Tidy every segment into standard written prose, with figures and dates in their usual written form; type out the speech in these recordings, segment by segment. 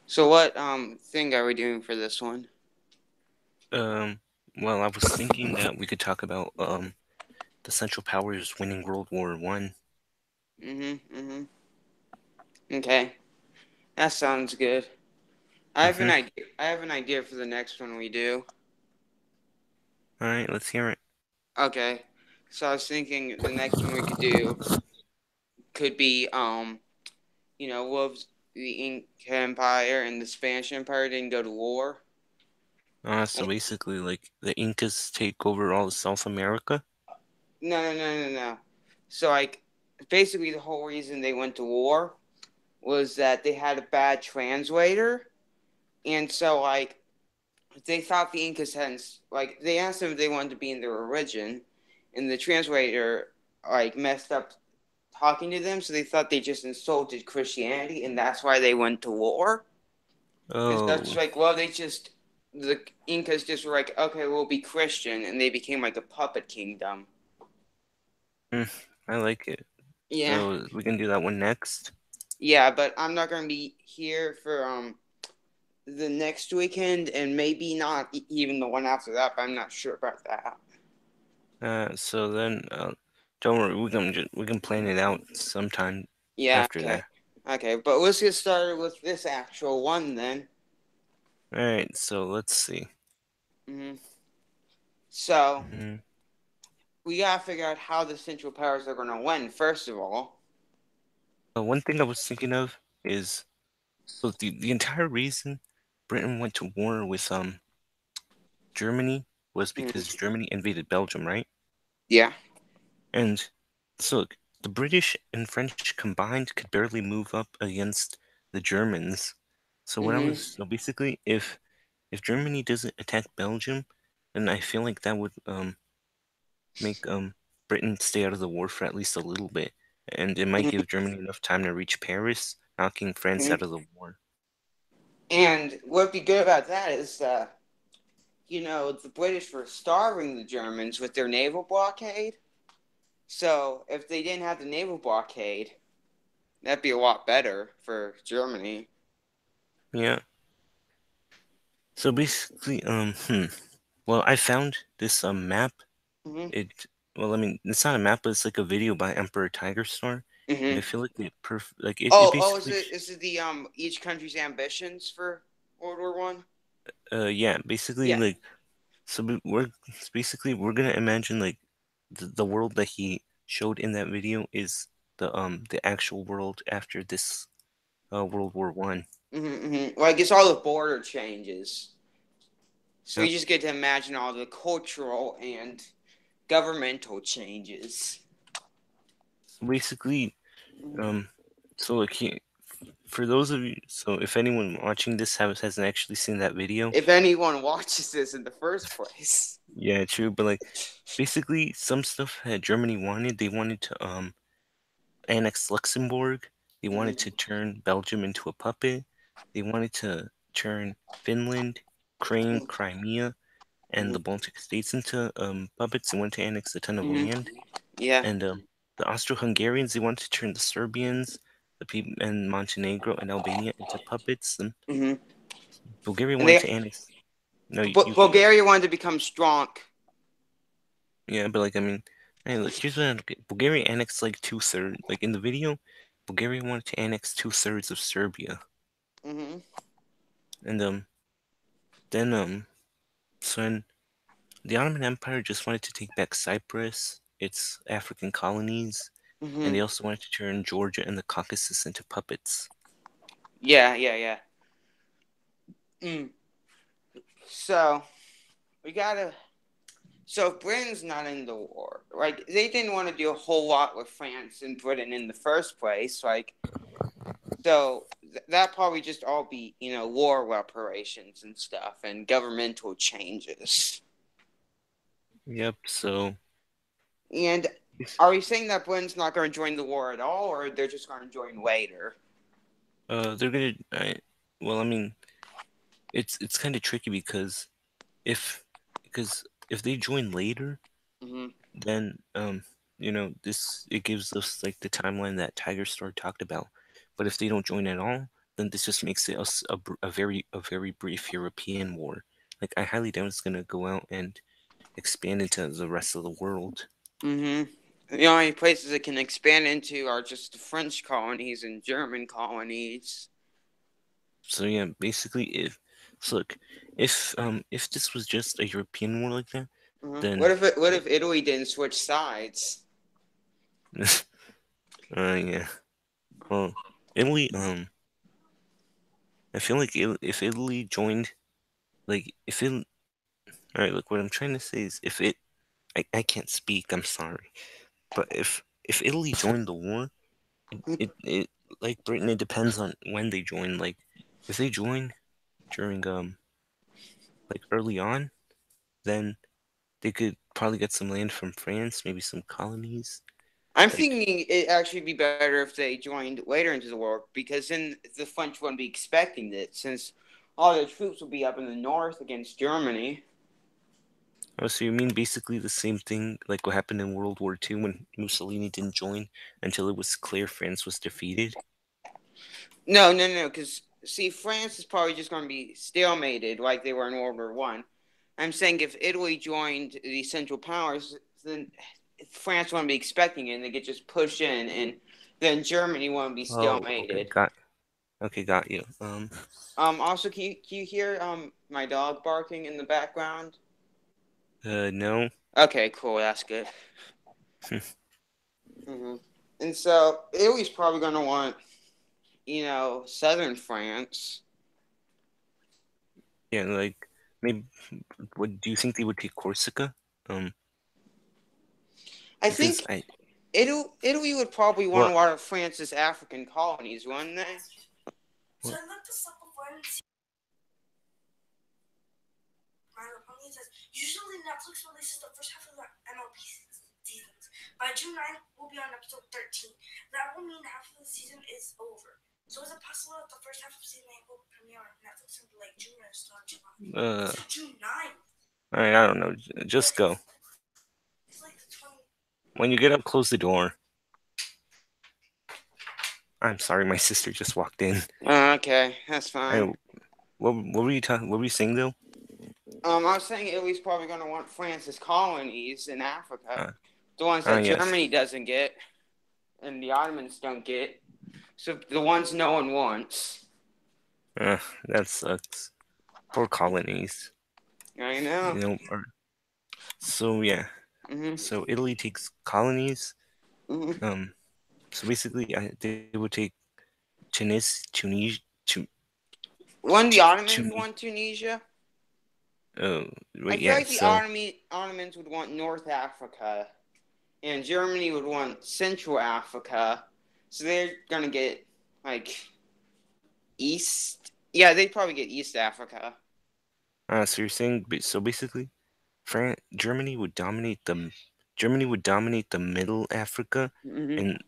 So what thing are we doing for this one? Um, well, I was thinking that we could talk about the Central Powers winning World War One. Mm-hmm. Okay, that sounds good. I have an Mm-hmm. idea. I have an idea for the next one we do. All right, let's hear it. Okay, so I was thinking the next one we could do could be wolves, the Inca Empire and the Spanish Empire didn't go to war. So basically, like the Incas take over all of South America. No. So like, basically the whole reason they went to war was that they had a bad translator, and so like they thought the Incas hadn't, like, they asked them if they wanted to be in their religion, and the translator like messed up talking to them, so they thought they just insulted Christianity, and that's why they went to war. And so it's Oh, like, well, the Incas just were like, okay, we'll be Christian, and they became like a puppet kingdom. mm, I like it. Yeah, So we can do that one next. yeah, but I'm not gonna be here for the next weekend, and maybe not even the one after that. But I'm not sure about that. So then, don't worry, we can plan it out sometime Yeah, after okay. that. Okay, but let's get started with this actual one then. All right, so let's see. hmm So, hmm we gotta figure out how the Central Powers are gonna win, first of all. One thing I was thinking of is so the entire reason Britain went to war with Germany was because hmm Germany invaded Belgium, right? Yeah. And so look, the British and French combined could barely move up against the Germans. hmm So basically, if Germany doesn't attack Belgium, then I feel like that would make Britain stay out of the war for at least a little bit, and it might give Germany enough time to reach Paris, knocking France hmm out of the war. And what'd be good about that is, the British were starving the Germans with their naval blockade. So, if they didn't have the naval blockade, that'd be a lot better for Germany. Yeah. So basically, well, I found this map. hmm It, well, I mean, it's not a map, but it's like a video by Emperor Tiger Store, and I hmm feel like it Oh, basically, is it the each country's ambitions for World War I? yeah, basically Yeah. like, it's basically we're gonna imagine like the world that he showed in that video is the actual world after this World War One. Like it's all the border changes. So you Yep. just get to imagine all the cultural and governmental changes. So basically, Mhm. um, so like for those of you, so if anyone watching this hasn't actually seen that video, If anyone watches this in the first place. yeah, true, but like basically some stuff that Germany wanted, they wanted to annex Luxembourg, they wanted to Mhm. turn Belgium into a puppet, they wanted to turn Finland, Ukraine, Crimea, and Mhm. the Baltic states into puppets. They wanted to annex a ton of Mhm. land, Yeah. and the Austro-Hungarians they wanted to turn the Serbians, the people and Montenegro and Albania into puppets. And hmm Bulgaria And wanted to annex. No, you can go. Bulgaria wanted to become strong. Yeah, but like I mean, hey, look, here's what I don't get. Bulgaria annexed like 2/3. Like in the video, Bulgaria wanted to annex 2/3 of Serbia, hmm and then so then the Ottoman Empire just wanted to take back Cyprus, its African colonies, and hmm they also wanted to turn Georgia and the Caucasus into puppets. Yeah. Mm. So we gotta. So if Britain's not in the war, like they didn't want to do a whole lot with France and Britain in the first place, like so that probably just all be war reparations and stuff and governmental changes. Yep. So And are we saying that Britain's not going to join the war at all, or they're just going to join later? they're gonna. Well, I mean, it's kind of tricky if if they join later, hmm then this it gives us like the timeline that Tiger Star talked about. But if they don't join at all, then this just makes it a very brief European war. Like I highly doubt it's gonna go out and expand into the rest of the world. Mm-hmm. The only places it can expand into are just the French colonies and German colonies. So yeah, basically, look, if this was just a European war like that, then What if Italy didn't switch sides? yeah. Well, Italy, I feel like if Italy joined, like if it, all right, look, what I'm trying to say is I can't speak. I'm sorry, but if Italy joined the war, it like Britain, it depends on when they join. Like if they join during like early on, then they could probably get some land from France, maybe some colonies. I'm Like, thinking it'd actually be better if they joined later into the war because then the French wouldn't be expecting it since all their troops would be up in the north against Germany. oh, so you mean basically the same thing like what happened in World War II when Mussolini didn't join until it was clear France was defeated? No, because see, France is probably just going to be stalemated like they were in World War One. I'm saying if Italy joined the Central Powers, then France wouldn't be expecting it, and they could just push in, and then Germany wouldn't be Oh, okay, stalemated. got you. Also, can you hear my dog barking in the background? No. Okay, cool. That's good. And so Italy's probably going to want, southern France. Yeah, like maybe. What do you think they would take Corsica? Um, I because think I Italy would probably want well, a lot of France's African colonies, wouldn't they? well uh, all right, I don't know. Just go. When you get up, close the door. I'm sorry, my sister just walked in. Okay, that's fine. I, what were you talking? What were you saying though? I was saying Italy's probably going to want France's colonies in Africa, Uh, the ones that yes. Germany doesn't get and the Ottomans don't get. So the ones no one wants. That sucks. Poor colonies. I know. So yeah. hmm So Italy takes colonies. hmm Um. So basically, they would take Tunisia, When the Ottomans Tunis. want Tunisia, Oh, I wait, feel yeah. like the So, Ottomans would want North Africa, and Germany would want Central Africa. So they're gonna get like East. Yeah, they'd probably get East Africa. so you're saying, so basically, France, Germany would dominate the Middle Africa, hmm and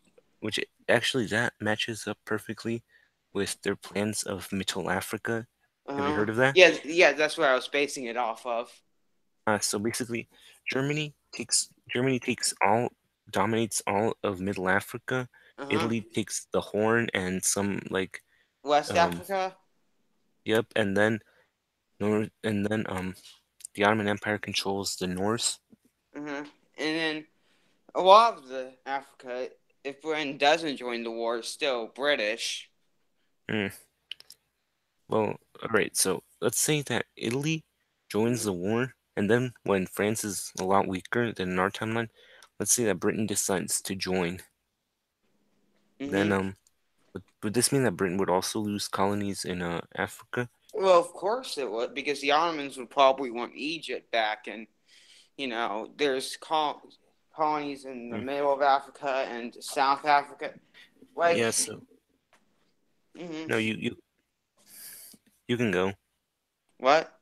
which actually that matches up perfectly with their plans of Middle Africa. Have you heard of that? Yeah, that's what I was basing it off of. So basically, Germany takes all dominates all of Middle Africa. Uh huh. Italy takes the Horn and some like West um Africa. yep, and then the Ottoman Empire controls the north. And then a lot of the Africa, if Britain doesn't join the war, is still British. Mm. Well, all right. So let's say that Italy joins hmm the war, and then when France is a lot weaker than in our timeline, let's say that Britain decides to join. Then hmm would this mean that Britain would also lose colonies in Africa? Well, of course it would, because the Ottomans would probably want Egypt back, and there's colonies in the Mm. middle of Africa and South Africa. Like, Yeah. So hmm no, you can go. what?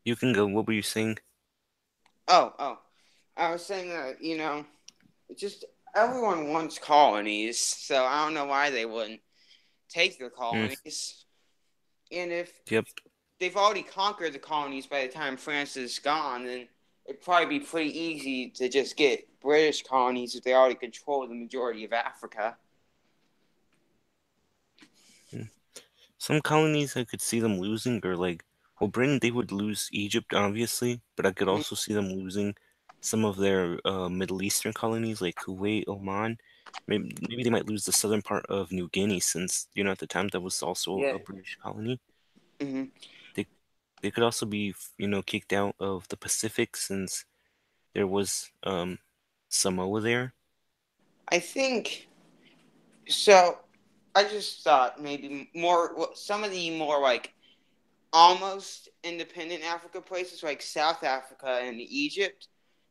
You can go. What were you saying? Oh, I was saying that just everyone wants colonies, so I don't know why they wouldn't take the Mm. colonies. And if Yep. they've already conquered the colonies by the time France is gone, then it'd probably be pretty easy to just get British colonies if they already control the majority of Africa. Mm. some colonies I could see them losing, or like, well, Britain they would lose Egypt obviously, but I could Mhm. also see them losing some of their Middle Eastern colonies like Kuwait, Oman. Maybe they might lose the southern part of New Guinea since at the time that was also Yeah. a British colony. Hmm. They they could also be kicked out of the Pacific since there was Samoa there. I think so. I just thought maybe more some of the more like almost independent Africa places like South Africa and Egypt,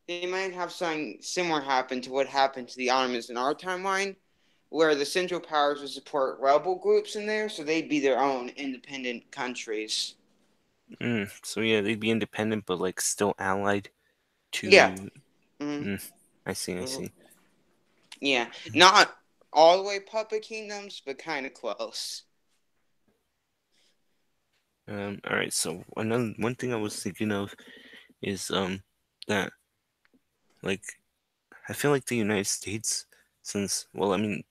they might have something similar happen to what happened to the Ottomans in our timeline, where the Central Powers would support rebel groups in there, so they'd be their own independent countries. So yeah, they'd be independent, but like still allied Yeah. to. Mm-hmm. Mm, I see, I see. Yeah. Not all the way puppet kingdoms, but kind of close. All right. So another one thing I was thinking of is that like I feel like the United States, since well, I mean,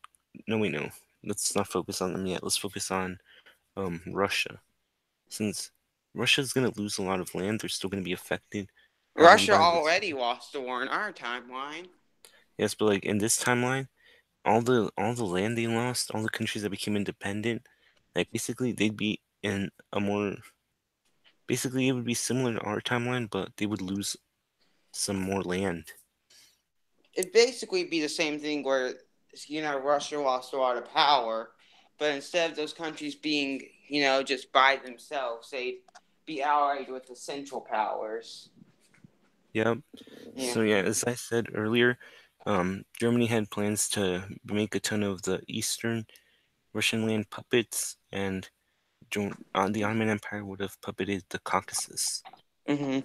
no, wait, no, let's not focus on them yet. Let's focus on Russia, since Russia's gonna lose a lot of land. They're still gonna be affected heavily Russia by this. already lost the war in our timeline. Yes, but like in this timeline, all the land they lost, all the countries that became independent, like basically they'd be in a more basically it would be similar to our timeline, but they would lose some more land. It'd basically be the same thing where Russia lost a lot of power, but instead of those countries being just by themselves, they'd be allied with the Central Powers. Yep. Yeah. So yeah, as I said earlier, Germany had plans to make a ton of the Eastern Russian land puppets, and the Ottoman Empire would have puppeted the Caucasus. Mhm.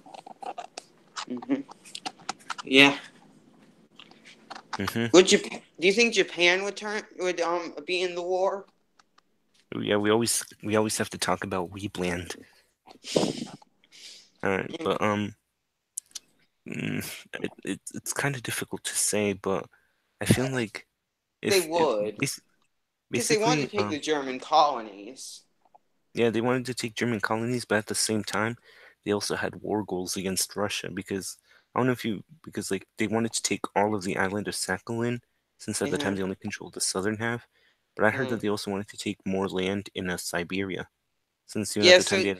Mhm. Yeah. Hmm. Do you think Japan would be in the war? Yeah, we always have to talk about Weebland. All right, Yeah, but it's kind of difficult to say, but I feel like they if would, because they wanted basically to take the German colonies. yeah, they wanted to take German colonies, but at the same time, they also had war goals against Russia because I don't know if you because like they wanted to take all of the island of Sakhalin since at the time Mhm. they only controlled the southern half. But I heard that Mhm. they also wanted to take more land in Siberia since at Yeah, the time so they had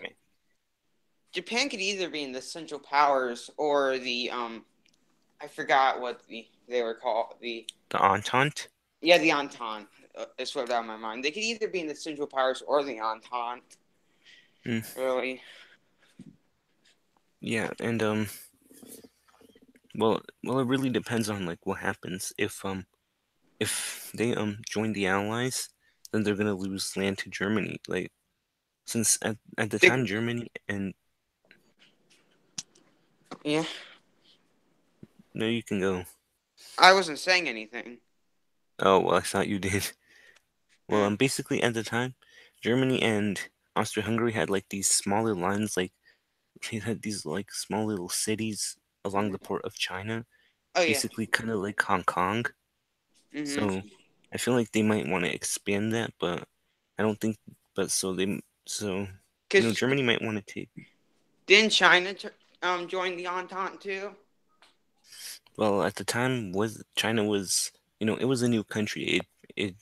Japan could either be in the Central Powers or the I forgot what they were called. the Entente. The Entente. It slipped out of my mind. They could either be in the Central Powers or the Entente. Mm, Really. yeah, and well, it really depends on like what happens if they join the Allies, then they're gonna lose land to Germany. Like since at the time They, Germany and yeah. no, you can go. I wasn't saying anything. Oh, well, I thought you did. Well, Yeah. basically at the time, Germany and Austria-Hungary had like these smaller lines, like they had these like small little cities along the Mhm. port of China, Oh yeah. basically kind of like Hong Kong. Mhm. So I feel like they might want to expand that, but I don't think. But so Because Germany might want to take. didn't China join the Entente too? Well, at the time was China was it was a new country. It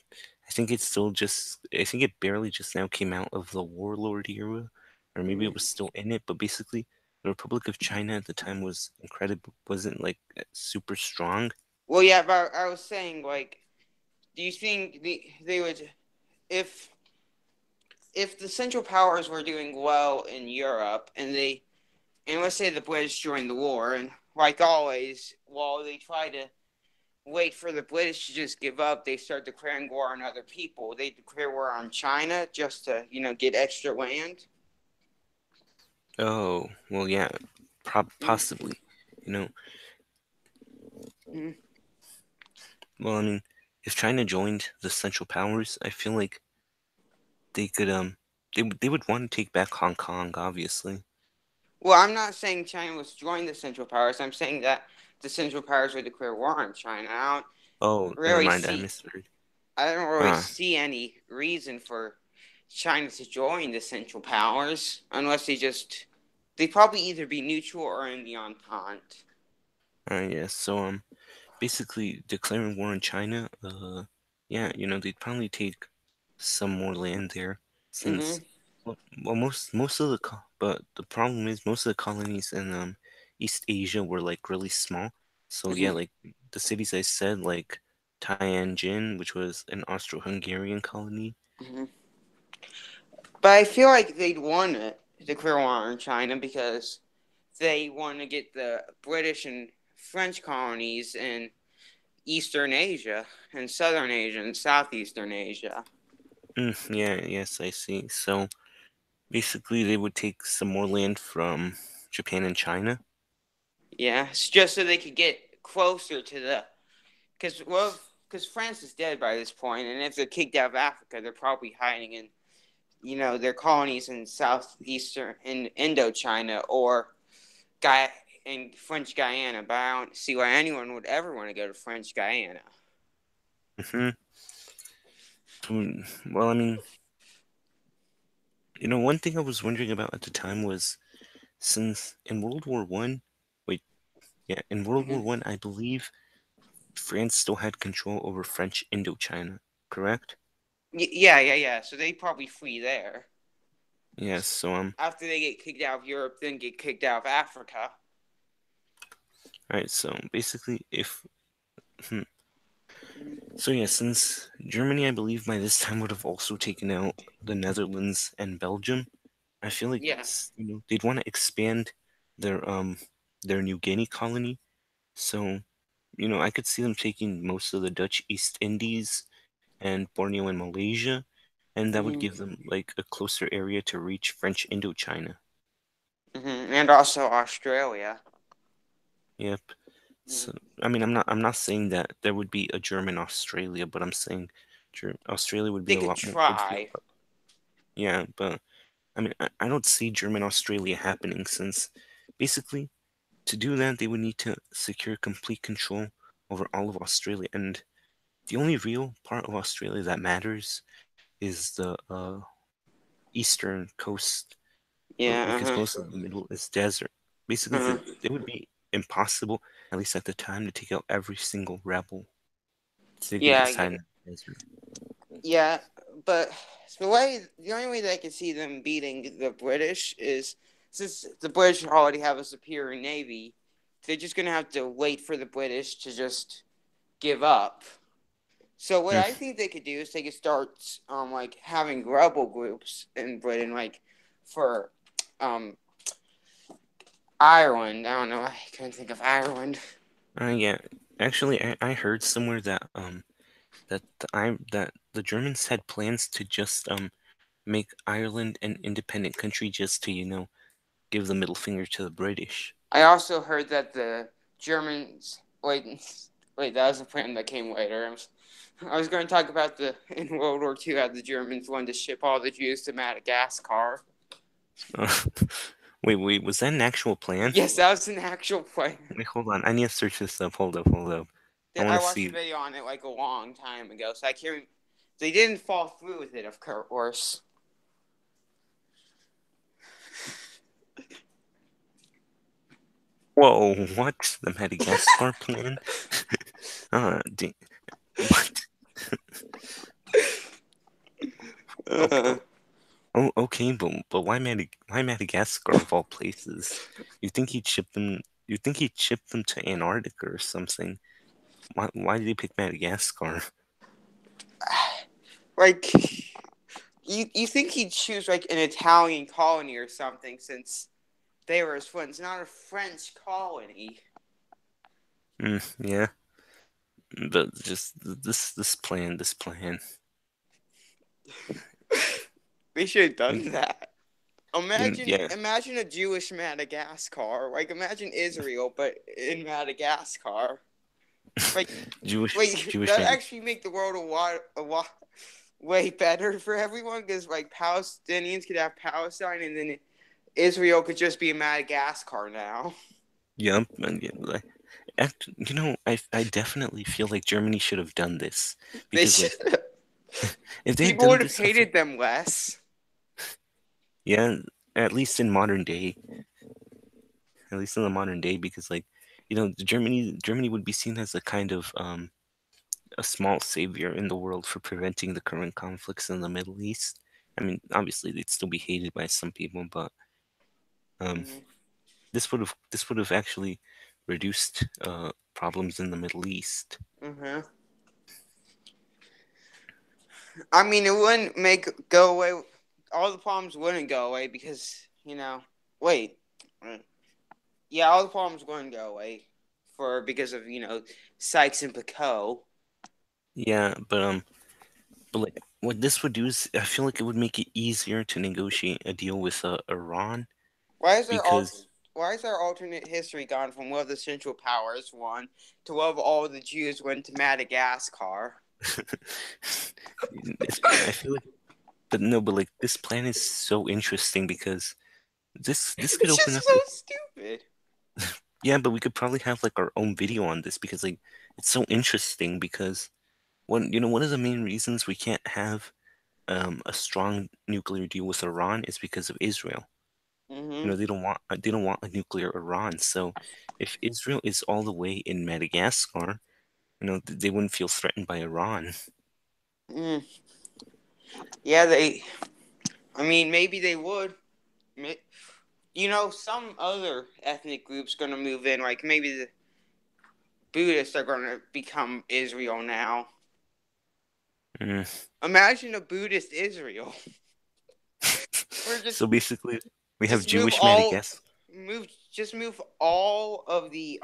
I think it's still just I think it barely just now came out of the warlord era, or maybe it was Mhm. still in it. But basically, the Republic of China at the time was incredible. Wasn't like super strong. Well, yeah, but I was saying, like, do you think they would if the Central Powers were doing well in Europe and let's say the British joined the war and like always, while they try to wait for the British to just give up, they start declaring war on other people. They declare war on China just to get extra land. Oh, well, yeah, Mm-hmm. possibly. You know, well, I mean, if China joined the Central Powers, I feel like they could they would want to take back Hong Kong, obviously. Well, I'm not saying China was join the Central Powers. I'm saying that the Central Powers would declare war on China. Oh, never Really mind, I see misheard. I don't really Huh. see any reason for China to join the Central Powers unless they probably either be neutral or in the Entente. Yeah. So basically declaring war on China. Yeah, they'd probably take some more land there since, Mm-hmm. well, most of but the problem is most of the colonies in East Asia were like really small. So yeah, Mm-hmm. like the cities I said, like Tianjin, which was an Austro-Hungarian colony. Mm-hmm. But I feel like they'd want to declare war on China because they want to get the British and French colonies in Eastern Asia and Southern Asia and Southeastern Asia. Yeah, yes, I see. So basically, they would take some more land from Japan and China. Yeah, it's just so they could get closer to the because France is dead by this point, and if they're kicked out of Africa, they're probably hiding in their colonies in southeastern in Indochina or Guy in French Guyana. But I don't see why anyone would ever want to go to French Guyana. Hmm. Well, I mean, one thing I was wondering about at the time was since in World War One, wait, yeah, in World War Mm-hmm. One, I believe France still had control over French Indochina, correct? Yeah, yeah, yeah. So they probably flee there Yes. So after they get kicked out of Europe, then get kicked out of Africa. all right. So basically, if hmm, Mm-hmm. so, yeah, since Germany, I believe by this time would have also taken out the Netherlands and Belgium. I feel like Yeah. they'd want to expand their their New Guinea colony. So I could see them taking most of the Dutch East Indies and Borneo and Malaysia, and that would Mm-hmm. give them like a closer area to reach French Indochina. Mm-hmm. And also Australia. Yep. So Mm-hmm. I mean, I'm not saying that there would be a German Australia, but I'm saying Australia would be They a could lot more would be a try. lot, yeah, but I mean, I don't see German Australia happening since basically to do that they would need to secure complete control over all of Australia, and the only real part of Australia that matters is the eastern coast, Yeah. because Uh-huh. most of the middle is desert. Basically, Uh-huh. it would be impossible, at least at the time, to take out every single rebel city Yeah. inside the desert. Yeah. But the only way that I can see them beating the British is since the British already have a superior navy, they're just gonna have to wait for the British to just give up. So what Mm, I think they could do is they could start like having rebel groups in Britain, like for um Ireland. I don't know. I couldn't think of Ireland. yeah, actually, I heard somewhere that that the Germans had plans to just make Ireland an independent country just to give the middle finger to the British. I also heard that the Germans. Wait, that was a plan that came later. I was going to talk about the in World War II how the Germans wanted to ship all the Jews to Madagascar. Uh, wait, was that an actual plan? Yes, that was an actual plan. Wait, hold on. I need to search this up. Hold up. I want I to watched a see. video on it like a long time ago, so I can't. They didn't fall through with it, of course. Whoa, what? The Madagascar plan? D what? Uh, Okay, but why Madagascar of all places? You think he'd ship them? You think he'd ship them to Antarctica or something? Why did he pick Madagascar? like you think he'd choose like an Italian colony or something since they were his friends, not a French colony. Yeah, but just this plan. They should have Like, done that. Imagine, yeah, imagine a Jewish Madagascar. Like imagine Israel, but in Madagascar. Like, Jewish that man. actually make the world a lot way better for everyone because like Palestinians could have Palestine and then Israel could just be in Madagascar now. Yup, and yeah, like, I definitely feel like Germany should have done this They because, like, should. if they had People done would have this, I feel hated them less. Yeah, at least in modern day, at least in the modern day, because like, Germany would be seen as a kind of a small savior in the world for preventing the current conflicts in the Middle East. I mean, obviously they'd still be hated by some people, but um, Hmm. this would have actually reduced problems in the Middle East. Hmm. I mean, it wouldn't make go away. All the problems wouldn't go away because wait, yeah, all the problems wouldn't go away because of Sykes and Picot. Yeah, but like what this would do is I feel like it would make it easier to negotiate a deal with Iran Why is there because Why is our alternate history gone from one of the Central Powers won to one of all the Jews went to Madagascar? I feel like, but no, but like this plan is so interesting because this could It's open just up. so stupid. Yeah, but we could probably have like our own video on this because like it's so interesting because one of the main reasons we can't have a strong nuclear deal with Iran is because of Israel. Hmm. They don't want a nuclear Iran. So if Israel is all the way in Madagascar, they wouldn't feel threatened by Iran. Mm. Yeah, they. I mean, maybe they would. Some other ethnic groups gonna move in. Like maybe the Buddhists are gonna become Israel now. Mm. Imagine a Buddhist Israel. We're So basically, we have just move Jewish all Madagascar. move just move all of the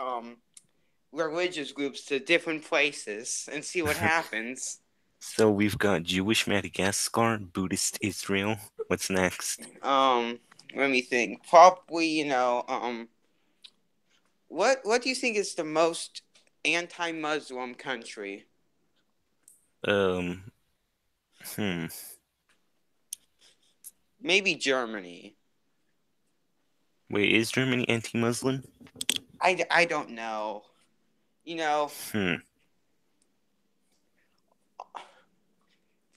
religious groups to different places and see what happens. So we've got Jewish Madagascar, Buddhist Israel. What's next? Um, Let me think. Probably, what do you think is the most anti-Muslim country? Um, hmm. Maybe Germany. Wait, is Germany anti-Muslim? I don't know. You know, Hmm.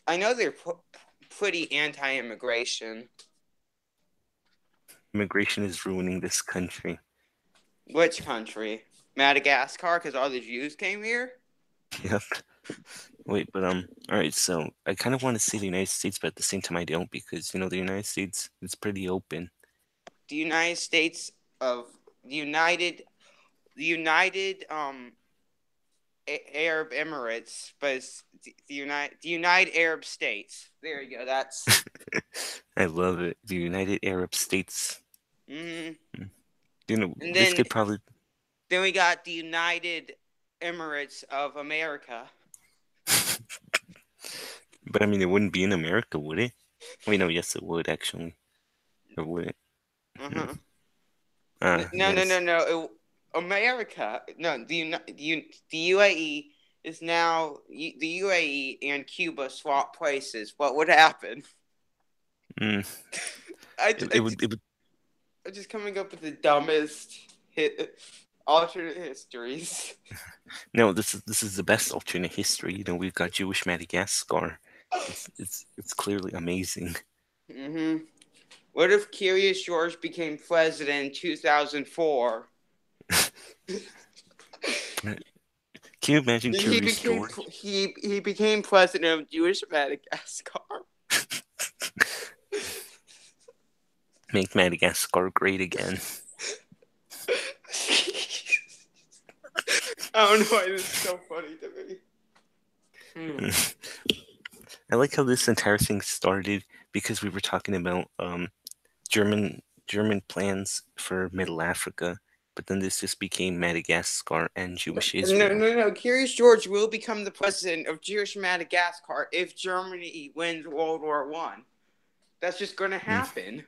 I know they're pretty anti-immigration. Immigration is ruining this country. Which country? Madagascar, because all the Jews came here. Yep. Wait, but all right. So I kind of want to say the United States, but at the same time I don't because the United States is pretty open. The United States of the United Arab Emirates, but it's the United Arab States. There you go. That's I love it. The United Arab States. hmm Hmm. and This then could probably, we got the United Emirates of America. but I mean, it wouldn't be in America, would it? Wait, no, yes, it would actually. Or would it? Hmm. Uh-huh. Ah, No, no, no, yes. no. America. No, the UAE is now the UAE and Cuba swap places. What would happen? Mm. I, It, I it would. just It would. I'm just coming up with the dumbest alternate histories. No, this is the best alternate history. We've got Jewish Madagascar. It's clearly amazing. Hmm. What if Curious George became president in 2004? Can you imagine He Curious became George? he became president of Jewish Madagascar. Make Madagascar great again. I don't know why this is so funny to me. Hmm. I like how this entire thing started because we were talking about German plans for Middle Africa, but then this just became Madagascar and Jewish No, Israel. no, no. Curious George will become the president of Jewish Madagascar if Germany wins World War One. That's just going to Mm, happen.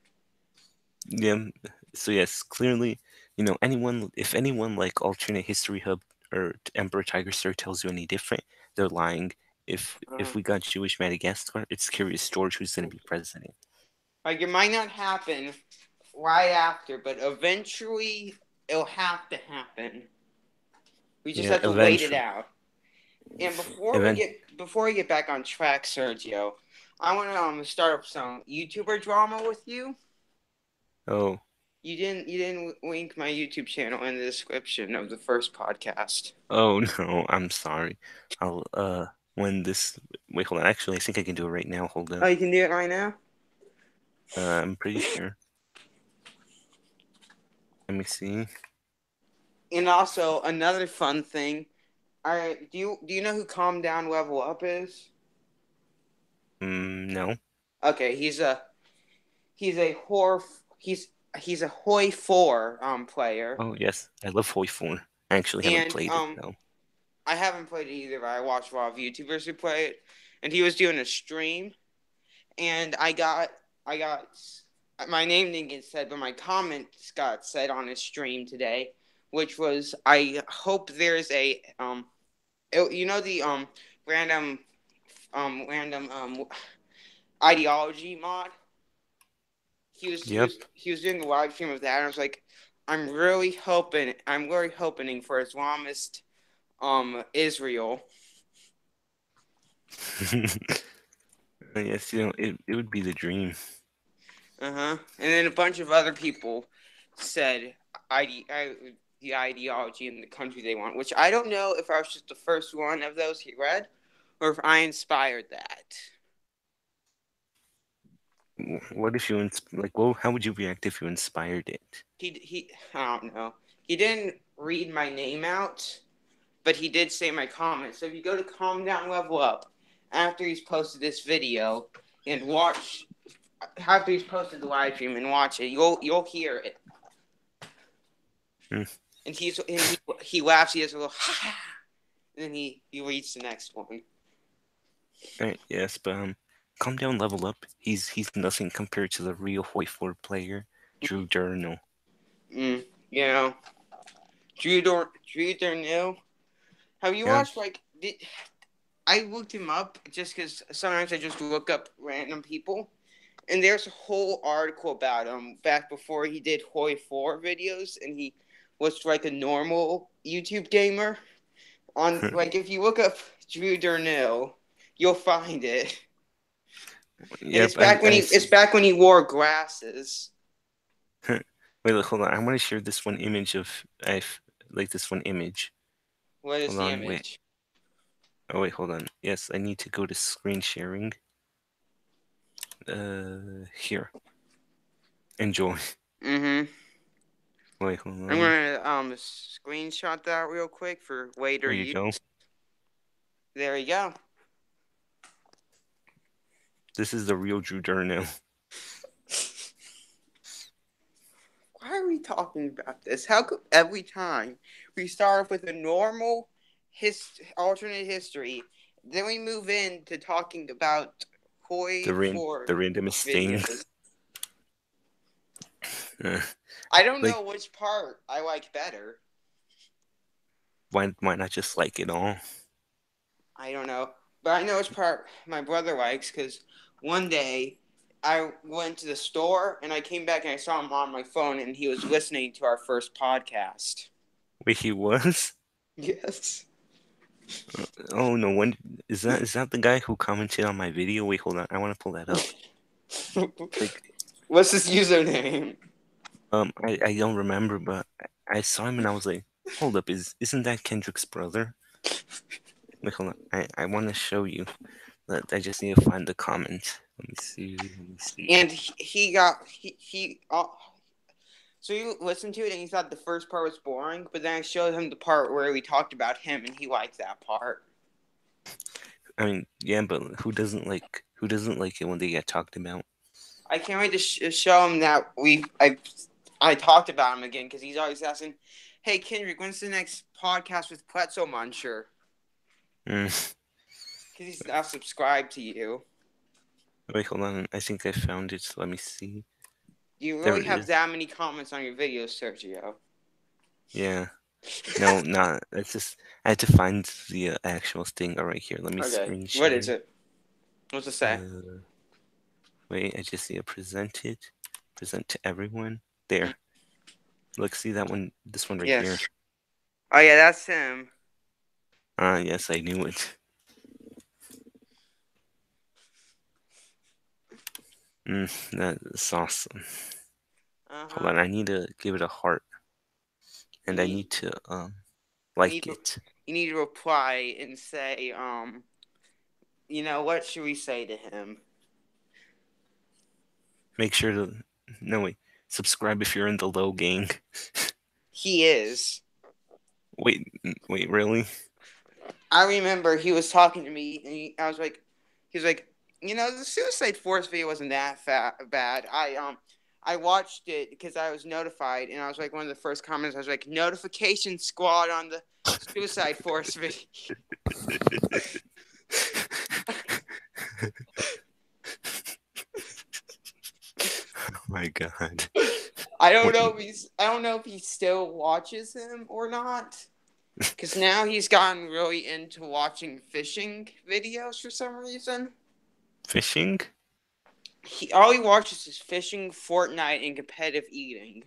yeah. So yes, clearly, if anyone like Alternate History Hub or Emperor Tiger Star tells you any different, they're lying. If Uh, we got Jewish Madagascar, it's Curious George who's going to be president. like it might not happen right after, but eventually it'll have to happen. We just Yeah, have to wait it eventually. out. And Event. before we get back on track, Sergio, I want to start up some YouTuber drama with you. Oh, You didn't link my YouTube channel in the description of the first podcast. oh no, I'm sorry. I'll when this wait, hold on. Actually, I think I can do it right now. Hold Oh, up. you can do it right now. I'm pretty sure. Let me see. And also another fun thing. I do you know who Calm Down Level Up is? No. Okay, he's a horror. He's a Hoi 4 player, Oh yes, I love Hoi 4. I actually haven't and played it though. I haven't played it either. But I watched a lot of YouTubers who play it, and he was doing a stream, and I got my name didn't get said, but my comments got said on his stream today, which was I hope there's a the random random ideology mod. He was he Yep. was he was doing a live stream of that, and I was like, I'm really hoping for Islamist Israel. Yes, it would be the dream. And then a bunch of other people said the ideology and the country they want, which I don't know if I was just the first one of those he read, or if I inspired that. What if you like? Well, how would you react if you inspired it? He I don't know. He didn't read my name out, but he did say my comment. So if you go to Calm Down Level Up after he's posted this video and watch after he's posted the live stream and watch it, you'll hear it. Hmm. And he laughs. He has a little ha ha, and then he reads the next one. Right, yes, but calm down, level up. He's nothing compared to the real Hoi 4 player, Drew Journal. Mm, you know, Drew Darnell. Have you Yeah, watched I looked him up just because sometimes I just look up random people, and there's a whole article about him back before he did Hoi 4 videos, and he was like a normal YouTube gamer. On like if you look up Drew Darnell, you'll find it. And yep. I it's see. back when he wore glasses. Wait, look, hold on. I want to share this one image of like this one image. What is Hold the on, wait. image? Oh wait, hold on. Yes, I need to go to screen sharing. Here. Enjoy. Mm-hmm. Wait, hold I'm on. gonna screenshot that real quick for later There you use. go. There you go. This is the real Drew Journal. Why are we talking about this? How come every time we start off with a normal alternate history, then we move into talking about The Hoi rain, 4 the randomest thing. videos? I don't Like, know which part I like better. why not just like it all? I don't know, but I know which part my brother likes because one day I went to the store and I came back and I saw him on my phone and he was listening to our first podcast. Wait, he was? Yes. Oh no, when is that the guy who commented on my video? Wait, hold on. I want to pull that up. Like, What's his username? I don't remember, but I saw him and I was like, hold up, isn't that Kendrick's brother? Wait, hold on. I want to show you. I just need to find the comment. Let me see. Let me see. And he got he so you listened to it and he thought the first part was boring, but then I showed him the part where we talked about him and he liked that part. I mean, yeah, but who doesn't like it when they get talked about? I can't wait to show him that I talked about him again because he's always asking, "Hey Kendrick, when's the next podcast with Pretzel Muncher?" Mm. Because he's now subscribed to you. Wait, hold on. I think I found it. Let me see. Do you There really it have is. that many comments on your videos, Sergio? Yeah. No, not. It's just I had to find the actual thing. All right, here. Let me Okay, screen what is share. it? What's it say? Wait, I just need to present it. Present to everyone. Mm, There. Look, see that one? This one right here. yes. Oh yeah, that's him. Ah, yes, I knew it. That's awesome. Uh Hold huh. on, I need to give it a heart, You and I need need to you like need to it. you need to reply and say what should we say to him? Make sure to no wait, subscribe if you're in the low gang. He is. Wait, really? I remember he was talking to me, and I was like, he was like, the Suicide Force video wasn't that bad. I watched it because I was notified, and I was like, one of the first comments, I was like, notification squad on the Suicide Force video. Oh my god. Wait, I don't know if he still watches him or not. Because now he's gotten really into watching fishing videos for some reason. fishing? All he watches is fishing, Fortnite, and competitive eating.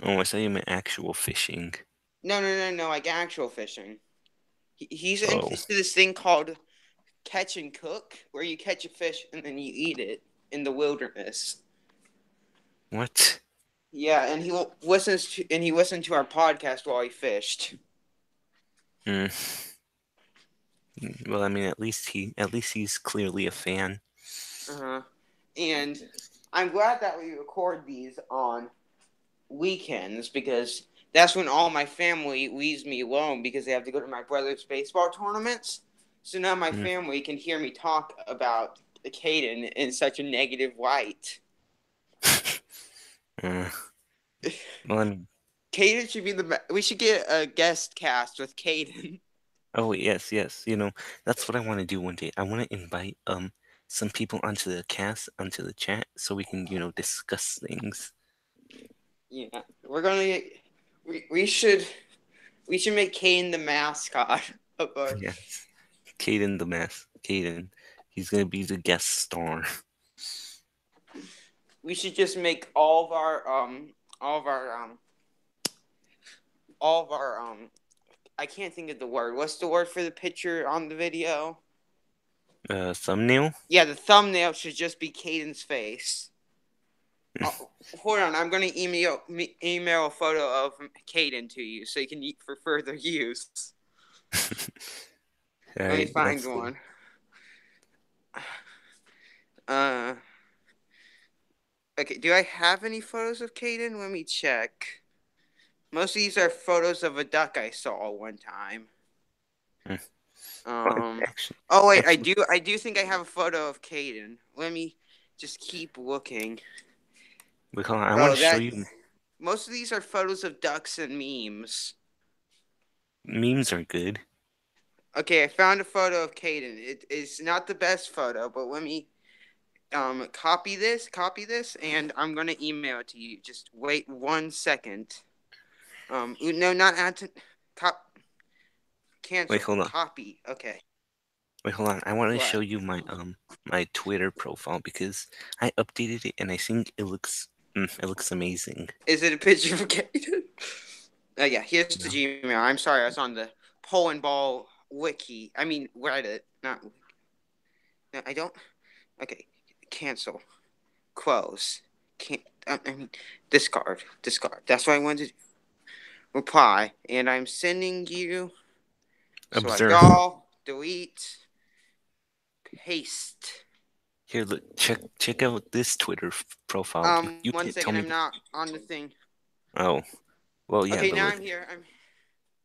Oh, I thought you meant actual fishing. No, like actual fishing. He's Oh, into this thing called catch and cook, where you catch a fish and then you eat it in the wilderness. what? Yeah, and he listened to our podcast while he fished. Hmm. Well, I mean, at least he's clearly a fan. Uh-huh. And I'm glad that we record these on weekends because that's when all my family leaves me alone because they have to go to my brother's baseball tournaments. So now my Hmm. family can hear me talk about Caden in such a negative light. Uh, well, I mean, Caden should be we should get a guest cast with Caden. oh yes. You know, that's what I want to do one day. I want to invite some people onto the cast, onto the chat, so we can discuss things. Yeah, we're gonna get, we should make Caden the mascot of our. Yes, Caden the mess. Caden, he's gonna be the guest star. We should just make all of our all of our I can't think of the word. What's the word for the picture on the video? Thumbnail. Yeah, the thumbnail should just be Caden's face. Hold on, I'm gonna email a photo of Caden to you so you can for further use. All Let me right, find that's good. one. Uh, okay. Do I have any photos of Caden? Let me check. Most of these are photos of a duck I saw one time. Hmm. Well, Um. actually, Oh wait, I actually, do. I do think I have a photo of Caden. Let me just keep looking. wait, hold on. I want Oh, to show that. you. Most of these are photos of ducks and memes. Memes are good. Okay, I found a photo of Caden. It is not the best photo, but let me copy this, and I'm gonna email it to you. Just wait 1 second. No, not add to cop. Wait, Cancel. hold on. Copy. Okay. Wait, hold on. I want to What? show you my Twitter profile because I updated it and I think it looks amazing. Is it a picture of Caden? Yeah. Here's the No. Gmail. I'm sorry. I was on the Poland Ball wiki. I mean Reddit. Not. No, I don't. Okay. Cancel. Close. Can't. I mean, discard. Discard. That's what I wanted to reply. And I'm sending you. Select Observe. all. Delete. Paste. Here, look. Check out this Twitter profile. You One can't tell second. me. I'm not on the thing. Oh, well, yeah, Okay, but now look. I'm here.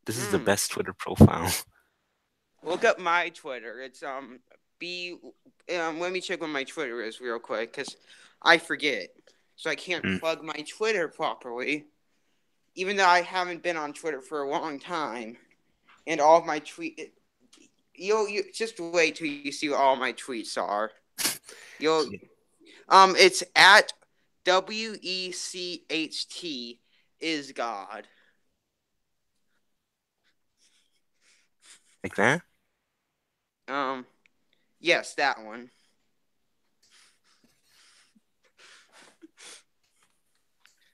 This is the Hmm. best Twitter profile. Look up my Twitter. It's b. Let me check what my Twitter is real quick because I forget, so I can't Mm. plug my Twitter properly. Even though I haven't been on Twitter for a long time, and all of my you just wait till you see what all my tweets are. You'll Yeah, it's at WECHT is God. like that. Um, yes, that one.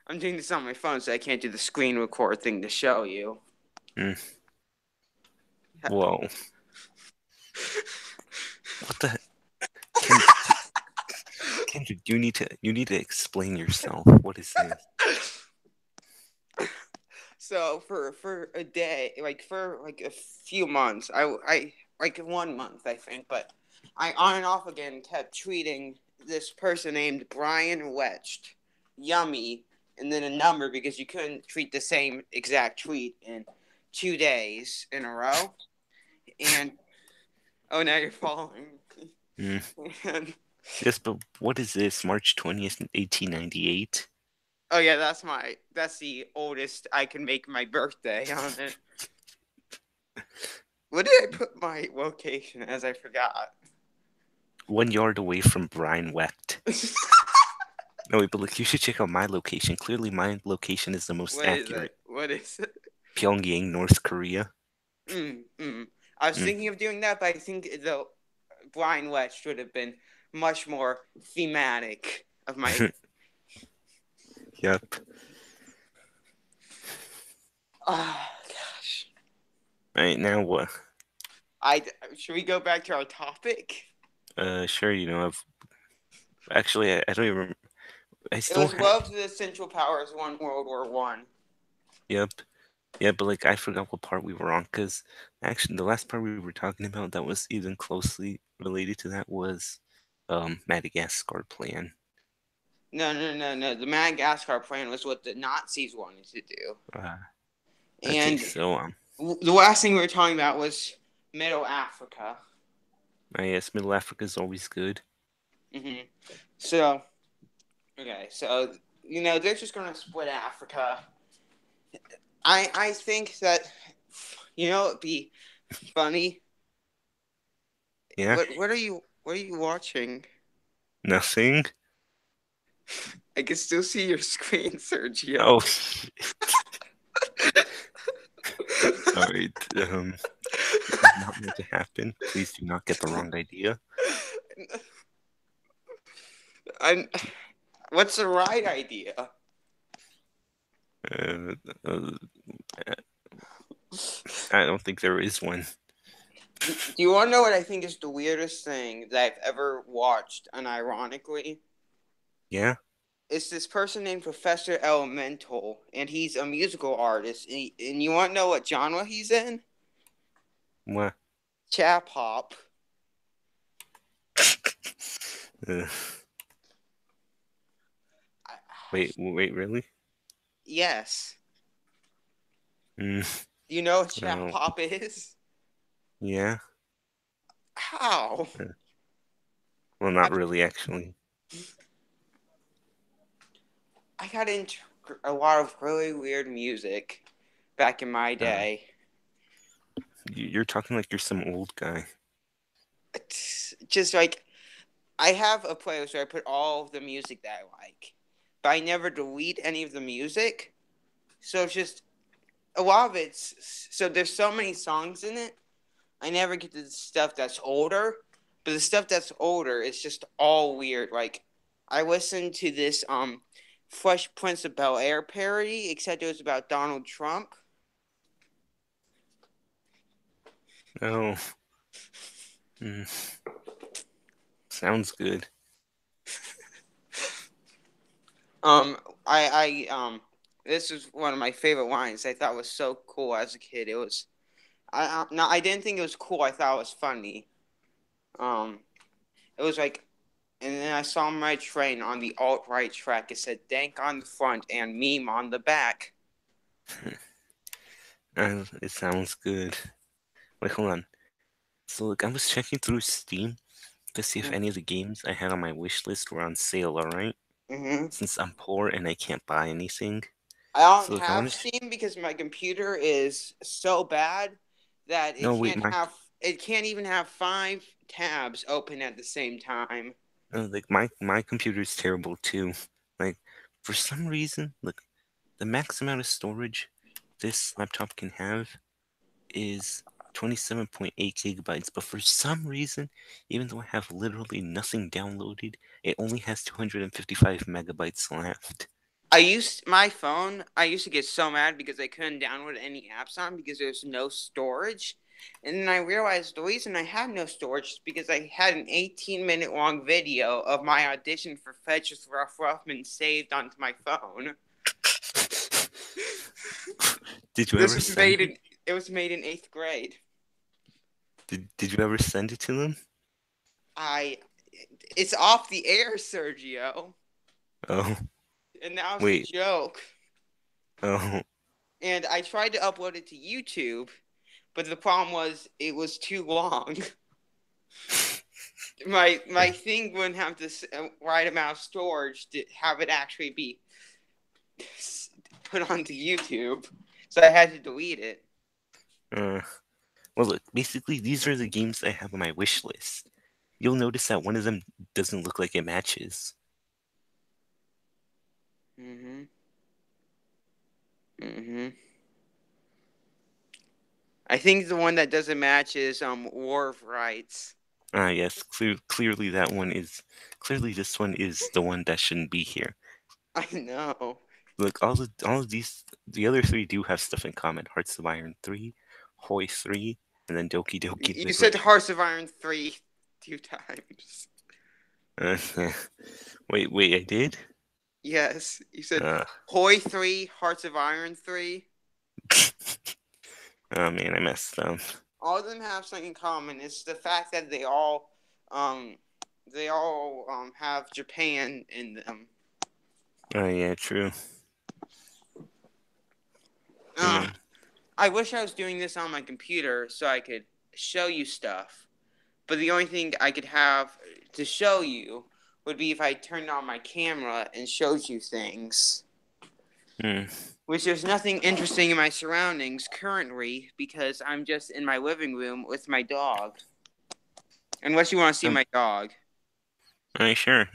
I'm doing this on my phone, so I can't do the screen record thing to show you. Mm. Whoa. What the? Can can you need to explain yourself. What is this? So for a day, like for like a few months, I like 1 month I think, but I on and off again kept tweeting this person named Brian Wetched, yummy, and then a number because you couldn't tweet the same exact tweet in 2 days in a row. And oh, now you're following. Mm. And Yes, but what is this? March 20th, 1898. oh yeah, that's the oldest I can make my birthday on it. What did I put my location as? I forgot. 1 yard away from Brian Wecht. No, wait, but look, you should check out my location. Clearly, my location is the most What is it? accurate. What is it? Pyongyang, North Korea. I was Mm. thinking of doing that, but I think the Blind West would have been much more thematic of my. Yep. Oh gosh. Right now, what? I should we go back to our topic? Sure. I've actually, I don't even. I It still was have. love to the Central Powers won World War I. Yep. Yeah, but like I forgot what part we were on because actually the last part we were talking about that was even closely related to that was Madagascar plan. No, no, no, no. The Madagascar plan was what the Nazis wanted to do, Uh, okay, and so the last thing we were talking about was Middle Africa. I guess Middle Africa is always good. hmm So okay, so they're just gonna split Africa. I think that it'd be funny. Yeah, What are you watching? nothing. I can still see your screen, Sergio. Oh, all right. This is not meant to happen. Please do not get the wrong idea. I'm, what's the right idea? Uh, uh, I don't think there is one. Do you want to know what I think is the weirdest thing that I've ever watched, unironically? Yeah. It's this person named Professor Elemental, and he's a musical artist. And you want to know what genre he's in? What? Chap hop. Uh, I, wait, really? yes. Mm, Do you know what chap well, hop is? yeah. How? Uh, well, not really, actually. I got into a lot of really weird music back in my Uh, day. you're talking like you're some old guy. It's just like I have a playlist where I put all of the music that I like, but I never delete any of the music. So it's just a lot of it's so there's so many songs in it. I never get to the stuff that's older, but the stuff that's older is just all weird. Like I listened to this Fresh Prince of Bel Air parody, except it was about Donald Trump. Oh, mm, sounds good. Um, this is one of my favorite lines. I thought was so cool as a kid. It was, no, I didn't think it was cool. I thought it was funny. Um, it was like, and then I saw my train on the alt right track. It said "Dank" on the front and "Meme" on the back. It sounds good. Wait, hold on. So look, I was checking through Steam to see if any of the games I had on my wish list were on sale. All right, Mm-hmm. since I'm poor and I can't buy anything. I So don't look, I have want to. Steam because my computer is so bad that No, wait, my it can't even have 5 tabs open at the same time. like my computer is terrible too. Like for some reason, look, the max amount of storage this laptop can have is 27.8 gigabytes, but for some reason, even though I have literally nothing downloaded, it only has 255 megabytes left. I used to get so mad because I couldn't download any apps on because there's no storage. And then I realized the reason I had no storage is because I had an 18-minute long video of my audition for Fetch with Rough Ruffman saved onto my phone. Did you This ever was send made it? in it was made in 8th grade. Did you ever send it to them? I It's off the air, Sergio. Oh, And now it's a wait. joke. Oh, And I tried to upload it to YouTube, but the problem was it was too long. My thing wouldn't have the right amount of storage to have it actually be put onto YouTube, so I had to delete it. uh, well, look, basically, these are the games I have on my wish list. You'll notice that one of them doesn't look like it matches. Mhm. Mhm. I think the one that doesn't match is War of Rights. Ah, yes, clearly that one is. Clearly, this one is the one that shouldn't be here. I know. Look, all of these, the other three do have stuff in common. Hearts of Iron 3, Hoi 3, and then Doki Doki You said Literature. Hearts of Iron 3 2 times. Uh, wait, I did? Yes, you said Uh, Hoi 3, Hearts of Iron 3. oh man, I messed up. All of them have something in common. It's the fact that um, have Japan in them. Oh yeah, true. You Uh, know, I wish I was doing this on my computer so I could show you stuff. But the only thing I could have to show you would be if I turned on my camera and showed you things. hmm. Which there's nothing interesting in my surroundings currently because I'm just in my living room with my dog. Unless you want to see Um, my dog. alright, sure.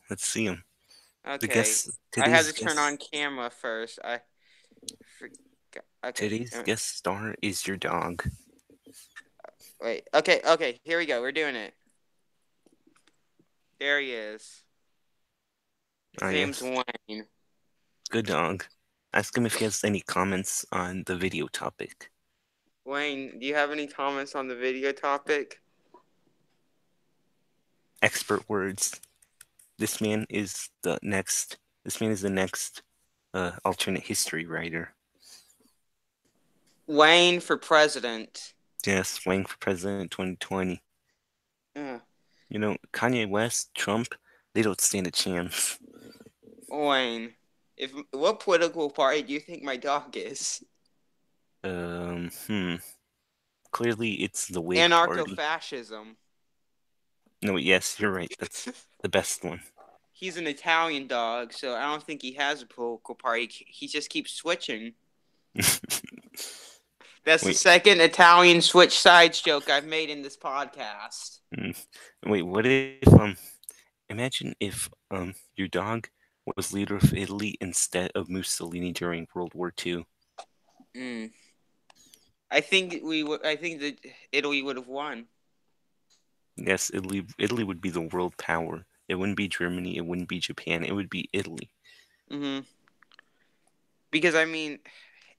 Let's see them. The Okay. guest I had today's to turn on guest camera first. I forgot. Okay. today's guest star is your dog. Wait. Okay. Here we go. We're doing it. There he is. Ah His name's yes, Wayne. good dog. Ask him if he has any comments on the video topic. Wayne, do you have any comments on the video topic? Expert words. This man is the next. This man is the next alternate history writer. Wayne for president. Yes, Wang for president 2020. Uh, Kanye West, Trump, they don't stand a chance. Wayne, what political party do you think my dog is? Um, hmm. Clearly, it's the Whig Party. Anarcho-fascism. No, yes, you're right. That's the best one. He's an Italian dog, so I don't think he has a political party. He just keeps switching. That's the Wait, second Italian switch sides joke I've made in this podcast. mm, wait. What if imagine if your dog was leader of Italy instead of Mussolini during World War II? Mm. I think I think that Italy would have won. Yes, Italy would be the world power. It wouldn't be Germany. It wouldn't be Japan. It would be Italy. Mm-hmm. Because I mean,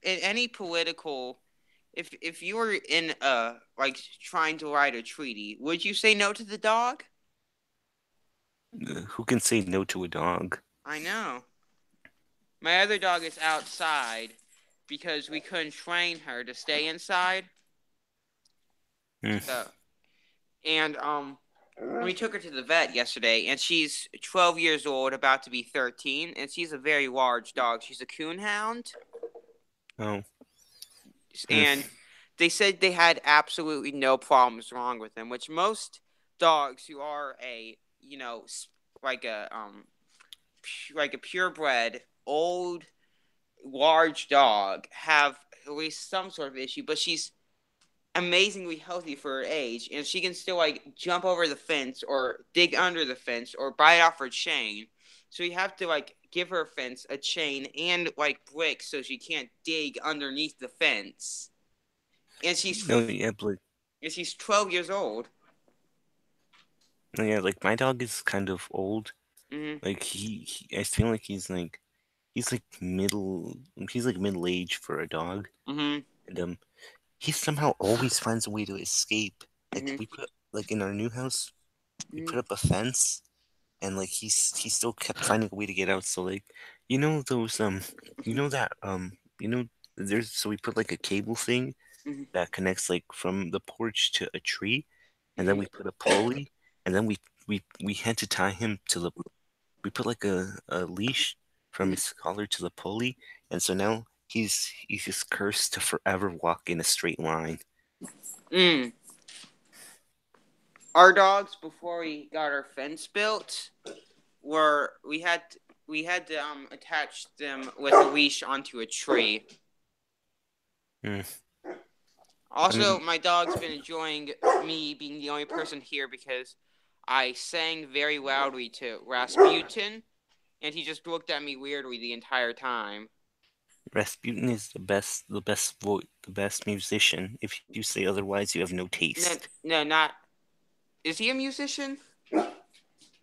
in any political, if you were in like trying to write a treaty, would you say no to the dog? Who can say no to a dog? I know. My other dog is outside because we couldn't train her to stay inside. Mm. So, and we took her to the vet yesterday, and she's 12 years old, about to be 13, and she's a very large dog. She's a coonhound, Oh. and they said they had absolutely no problems wrong with him, which most dogs who are like a like a purebred old large dog have at least some sort of issue, but she's amazingly healthy for her age, and she can still like jump over the fence or dig under the fence or bite off her chain. So you have to like give her a fence, a chain, and like bricks so she can't dig underneath the fence. And No, yeah, but she's 12 years old. no, yeah, like my dog is kind of old. Mm-hmm. Like I feel like he's like middle age for a dog. Mm-hmm. And he somehow always finds a way to escape. Like Mhm. we put like in our new house, we Mhm. put up a fence, and like he still kept finding a way to get out. So like, you know those you know that you know there's so we put like a cable thing Mhm. that connects like from the porch to a tree, and then Mhm. we put a pulley, and then we had to tie him to the we put like a leash from Mhm. his collar to the pulley, and so now he's just cursed to forever walk in a straight line. Mm. Our dogs, before we got our fence built, were we had to attach them with a leash onto a tree. Mm. I Also, mean, my dog's been enjoying me being the only person here because I sang very loudly to Rasputin, and he just looked at me weirdly the entire time. Rasputin is the best musician. If you say otherwise, you have no No, taste. no, not. Is he a musician?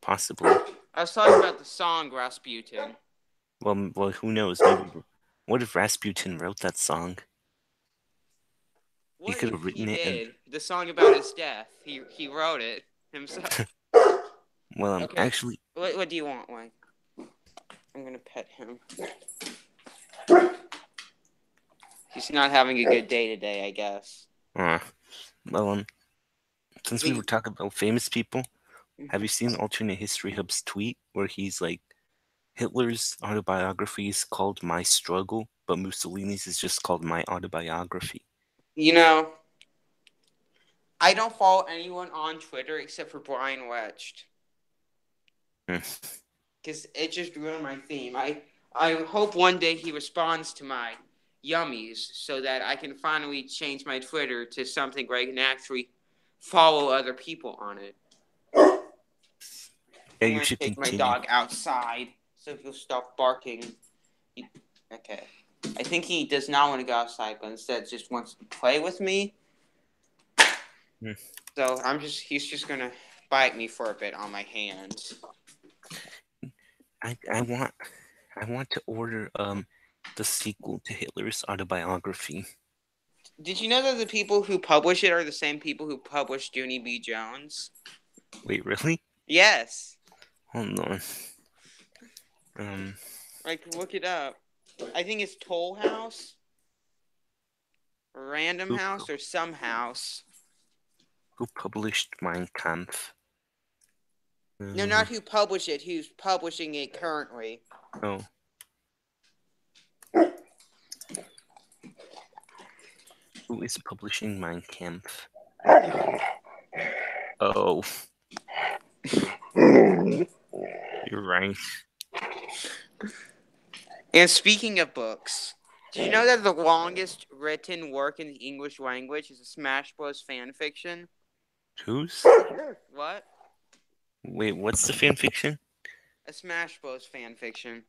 Possibly. I was talking about the song Rasputin. Well, who knows? Maybe. What if Rasputin wrote that song? He What could if have he written it, and did? The song about his death. He wrote it himself. well, Okay. actually, What do you want, Wayne? I'm gonna pet him. He's not having a good day today, I guess. uh, well, since we were We. talking about famous people, have you Mhm. seen Alternate History Hub's tweet where he's like, Hitler's autobiography is called My Struggle, but Mussolini's is just called My Autobiography. You know, I don't follow anyone on Twitter except for Brian Wetched Hmm. because it just ruined my theme. I hope one day he responds to my yummies so that I can finally change my Twitter to something where I can actually follow other people on it. Yeah, I'm you gonna should take my continue. dog outside so he'll stop barking. Okay. I think he does not want to go outside, but instead just wants to play with me. Hmm. So he's just gonna bite me for a bit on my hand. I, I want I want to order the sequel to Hitler's autobiography. Did you know that the people who publish it are the same people who published Junie B. Jones? Wait, really? Yes. Hold on. Um, Like, look it up. I think it's Toll House, or Random who House, or Some House. who published Mein Kampf? No, Uh, not who published it, who's publishing it currently. oh, who is publishing Mein Kampf? Oh, you're right. And speaking of books, did you know that the longest written work in the English language is a Smash Bros. Fan fiction? Who's? What? Wait, what's the fan fiction? A Smash Bros. Fan fiction.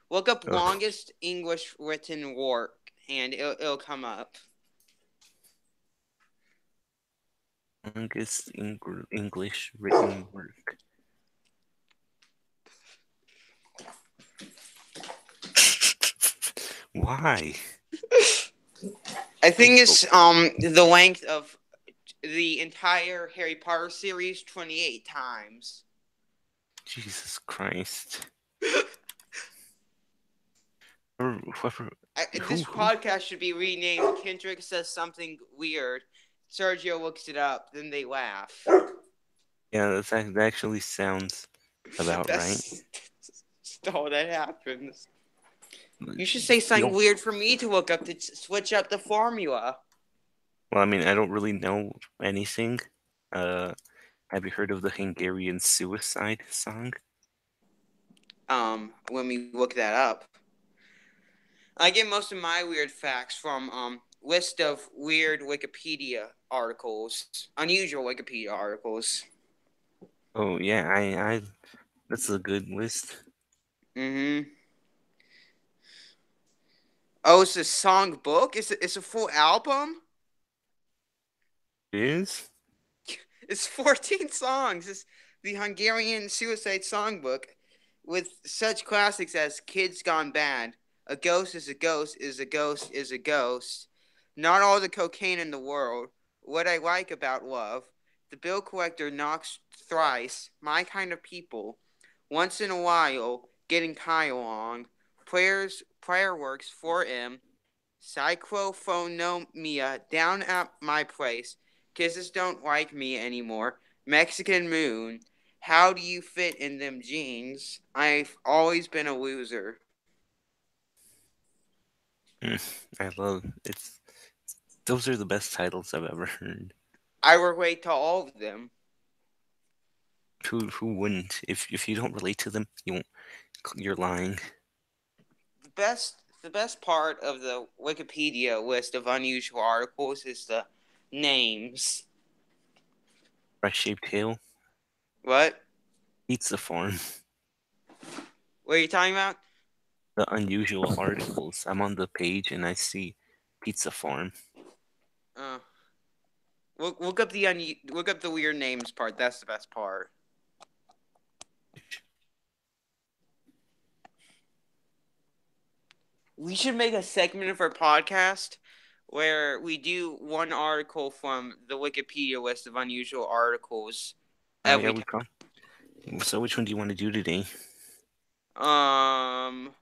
Look up Oh, longest English written work, and it'll come up. longest English written work. Why? I think Oh, it's the length of the entire Harry Potter series 28 times. Jesus Christ. Or whoever, This who? podcast should be renamed Kendrick Says Something Weird. Sergio looks it up, then they laugh. Yeah, that actually sounds about right. That's all that happens. You should say You something don't. weird for me to look up to switch up the formula. Well, I mean, I don't really know anything. Uh, have you heard of the Hungarian suicide song? When we look that up. I get most of my weird facts from list of weird Wikipedia articles, unusual Wikipedia articles. Oh yeah, that's a good list. Mm-hmm. Oh, it's a song book. It's a full album. It is? It's 14 songs. It's the Hungarian Suicide Songbook, with such classics as "Kids Gone Bad," "A Ghost is a Ghost is a Ghost is a Ghost," Not all the cocaine in the world. What I like about love. The bill collector knocks thrice. My kind of people. Once in a while, getting high along. Prayer works 4M. Cyclophonomia down at my place. Kisses don't like me anymore. Mexican moon. How do you fit in them jeans? I've always been a loser. I love it's. Those are the best titles I've ever heard. I relate to all of them. Who wouldn't? If you don't relate to them, you won't. You're lying. The best part of the Wikipedia list of unusual articles is the names. Fresh shaped tail, What? pizza farm. What are you talking about? The unusual articles. I'm on the page and I see pizza farm. Uh, look up the weird names part. That's the best part. We should make a segment of our podcast where we do one article from the Wikipedia list of unusual articles Yeah, every we can. So which one do you want to do today? time.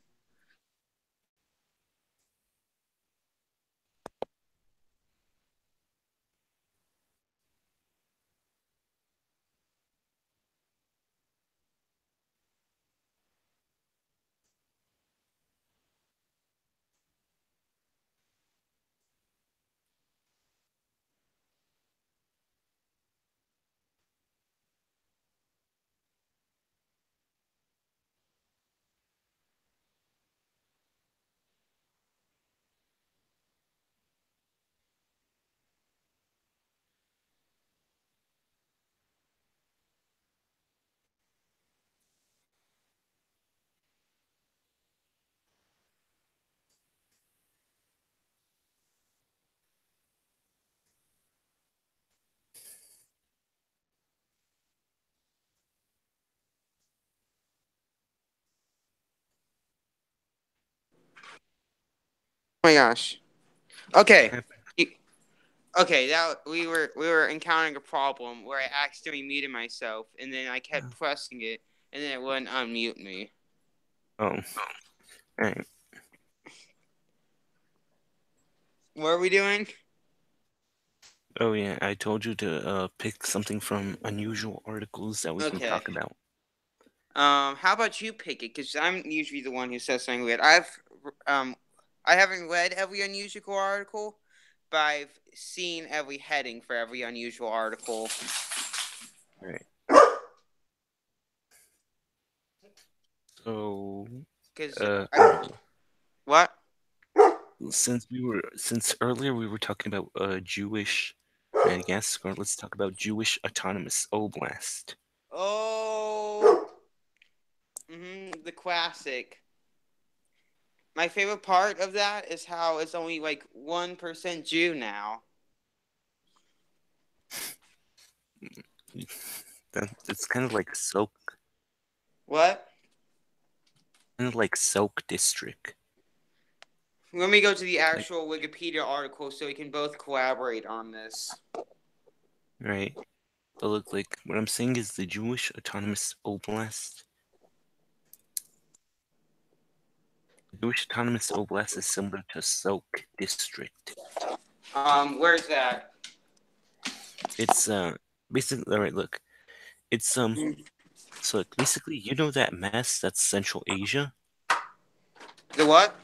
Oh my gosh. Okay. Okay, that we were encountering a problem where I accidentally muted myself, and then I kept pressing it, and then it wouldn't unmute me. Oh, alright. What are we doing? Oh yeah, I told you to pick something from unusual articles that we can Okay. talk about. How about you pick it? Because I'm usually the one who says something weird. I haven't read every unusual article, but I've seen every heading for every unusual article. Alright. So, Because alright. what? Since earlier we were talking about Jewish Madagascar, let's talk about Jewish Autonomous Oblast. Oh, the classic. My favorite part of that is how it's only like 1% Jew now. It's kind of like Soak, What? kind of like Soak District, Let me go to the like actual Wikipedia article so we can both collaborate on this. right. But look, like what I'm saying is the Jewish Autonomous Oblast. The Jewish Autonomous Oblast is similar to Soak District. Where's that? It's basically all right. Look, it's so like, basically you know that mess that's Central Asia. The what?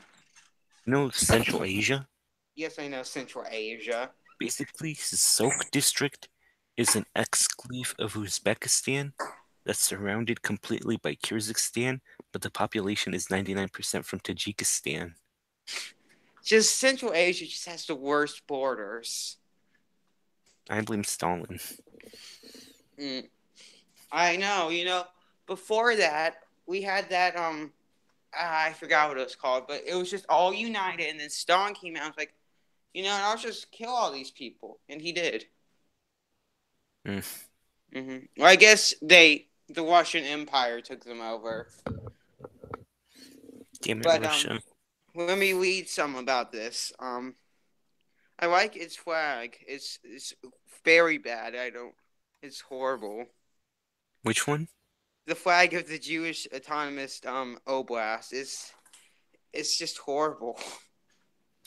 You know Central Asia. Yes, I know Central Asia. Basically, Sok district is an exclave of Uzbekistan that's surrounded completely by Kyrgyzstan, but the population is 99% from Tajikistan. Just Central Asia just has the worst borders. I blame Stalin. Mm. I know, before that, we had that, I forgot what it was called, but it was just all united, and then Stalin came out and was like, I'll just kill all these people. And he did. Mm. Well, I guess the Russian Empire took them over. Damn it, But Russia. let me read some about this. I like its flag. It's very bad. I don't. It's horrible. Which one? The flag of the Jewish autonomous oblast is it's just horrible.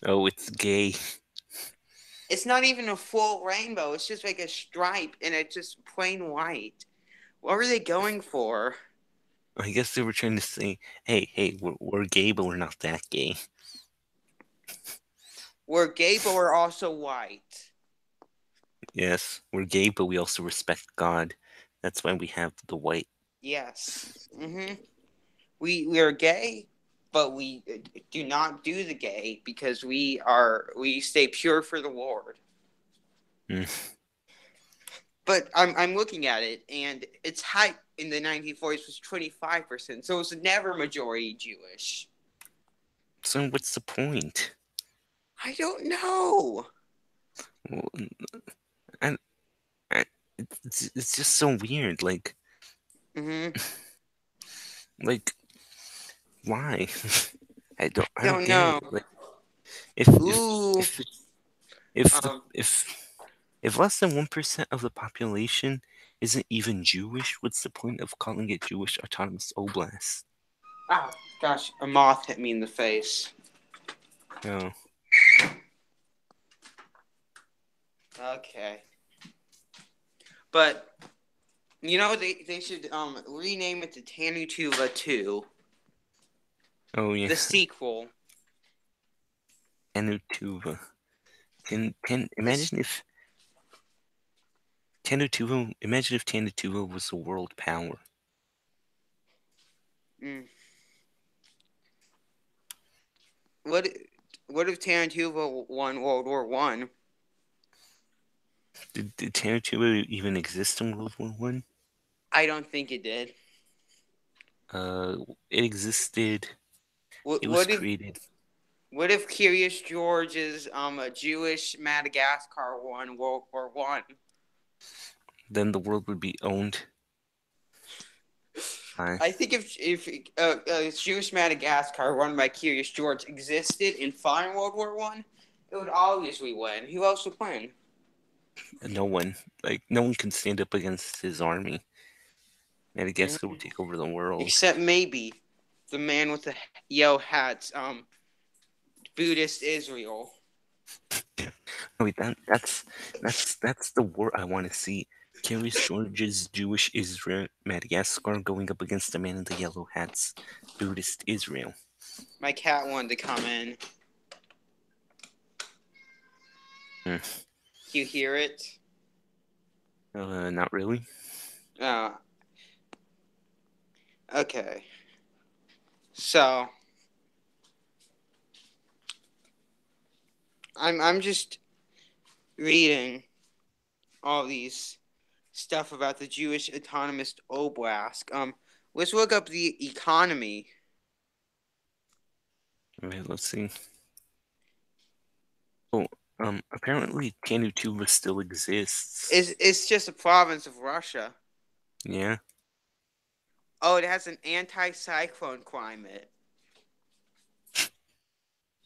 Oh, it's gay. It's not even a full rainbow. It's just like a stripe, and it's just plain white. What were they going for? I guess they were trying to say, hey, we're gay, but we're not that gay. We're gay, but we're also white. Yes, we're gay, but we also respect God. That's why we have the white. Yes. We are gay, but we do not do the gay because we stay pure for the Lord. Mm. But I'm looking at it, and its height in the 1940s was 25%, so it was never majority Jewish. So what's the point? I don't know. Well, I, I, it's just so weird. Mm-hmm. Like why? I don't Don't get know. it. Like if if Ooh. if if the Um. if less than 1% of the population isn't even Jewish, what's the point of calling it Jewish Autonomous Oblast? Oh gosh, a moth hit me in the face. Oh, Okay. But they should rename it to Tanutuva 2, oh yeah, the sequel. Tanutuva. Can This imagine if Tanutuva was a world power. mm, what what if Tanutuva won World War I? Did Tanutuva even exist in World War One? I don't think it did. Uh, it existed. What It was what if created. what if Curious George's a Jewish Madagascar won World War I? Then the world would be owned by. I think if Jewish Madagascar run by Curious George existed in fought World War I, it would obviously win. Who else would win? No one. Like no one can stand up against his army. Madagascar would Mhm. take over the world. Except maybe the man with the yellow hats, Buddhist Israel. Wait, that's the war I want to see. Curious George's Jewish Israel, Madagascar going up against the man in the yellow hats, Buddhist Israel. My cat wanted to come in. Hmm. Do you hear it? Not really. Uh, okay. So I'm just reading all these stuff about the Jewish autonomous oblast. Let's look up the economy. Okay, let's see. Oh, apparently Tanutuva still exists. It's just a province of Russia. Yeah, Oh, it has an anti-cyclone climate.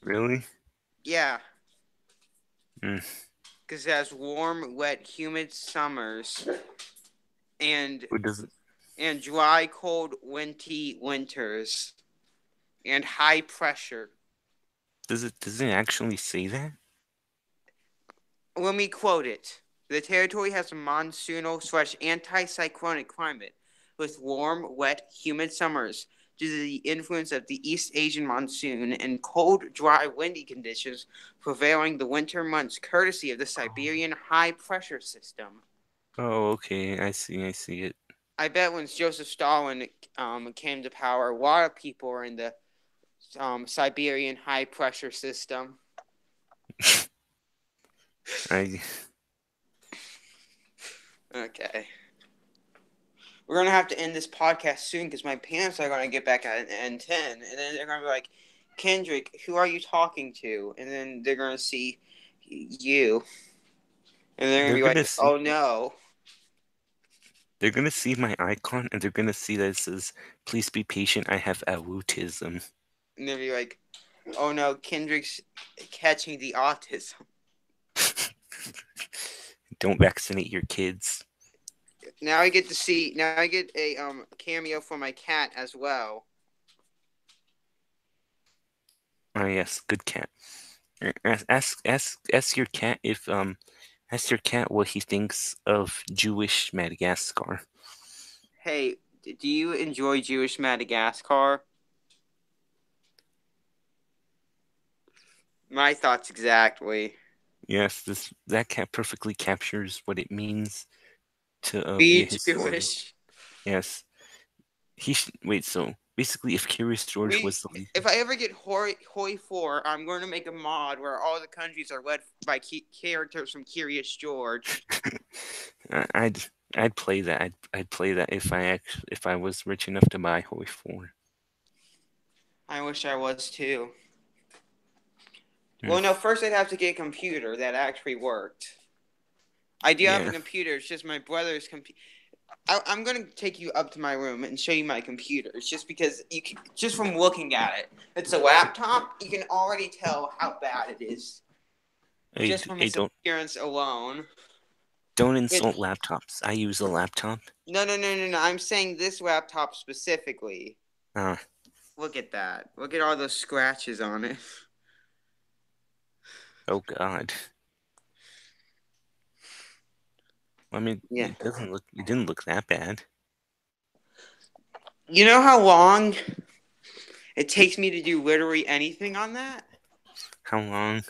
really? Yeah, Hmm. because it has warm, wet, humid summers and What does it? dry, cold, windy winters and high pressure. Does it actually say that? Let me quote it. The territory has a monsoonal/anticyclonic climate with warm, wet, humid summers due to the influence of the East Asian monsoon and cold, dry, windy conditions prevailing the winter months courtesy of the Siberian high pressure system. Oh, okay. I see it. I bet when Joseph Stalin came to power, a lot of people were in the Siberian high pressure system. I Okay. We're gonna have to end this podcast soon because my parents are gonna get back at N10, and then they're gonna be like, "Kendrick, who are you talking to?" And then they're gonna see you, and they're gonna they're be gonna like, see "Oh no!" they're gonna see my icon and they're gonna see that it says, "Please be patient. I have autism." And they'll be like, "Oh no, Kendrick's catching the autism." Don't vaccinate your kids. Now I get to see. Now I get a cameo for my cat as well. Oh yes, good cat. Ask your cat if ask your cat what he thinks of Jewish Madagascar. Hey, do you enjoy Jewish Madagascar? My thoughts exactly. Yes, this that cat perfectly captures what it means to be a Be historian. Jewish. Yes, wait. So basically, if Curious George We, was the lead, if I ever get Hoi 4, I'm going to make a mod where all the countries are led by characters from Curious George. I'd I'd play that. I'd play that if I was rich enough to buy Hoi 4. I wish I was too. Hmm. Well, no, first I'd have to get a computer that actually worked. I do have a Yeah. computer. It's just my brother's computer. I'm going to take you up to my room and show you my computer. It's just because just from looking at it, it's a laptop. You can already tell how bad it is just from Hey, its appearance alone. don't It, insult laptops. I use a laptop. no. I'm saying this laptop specifically. Uh, Look at that. Look at all those scratches on it. oh God. I mean, Yeah. it didn't look that bad. You know how long it takes me to do literally anything on that? How long?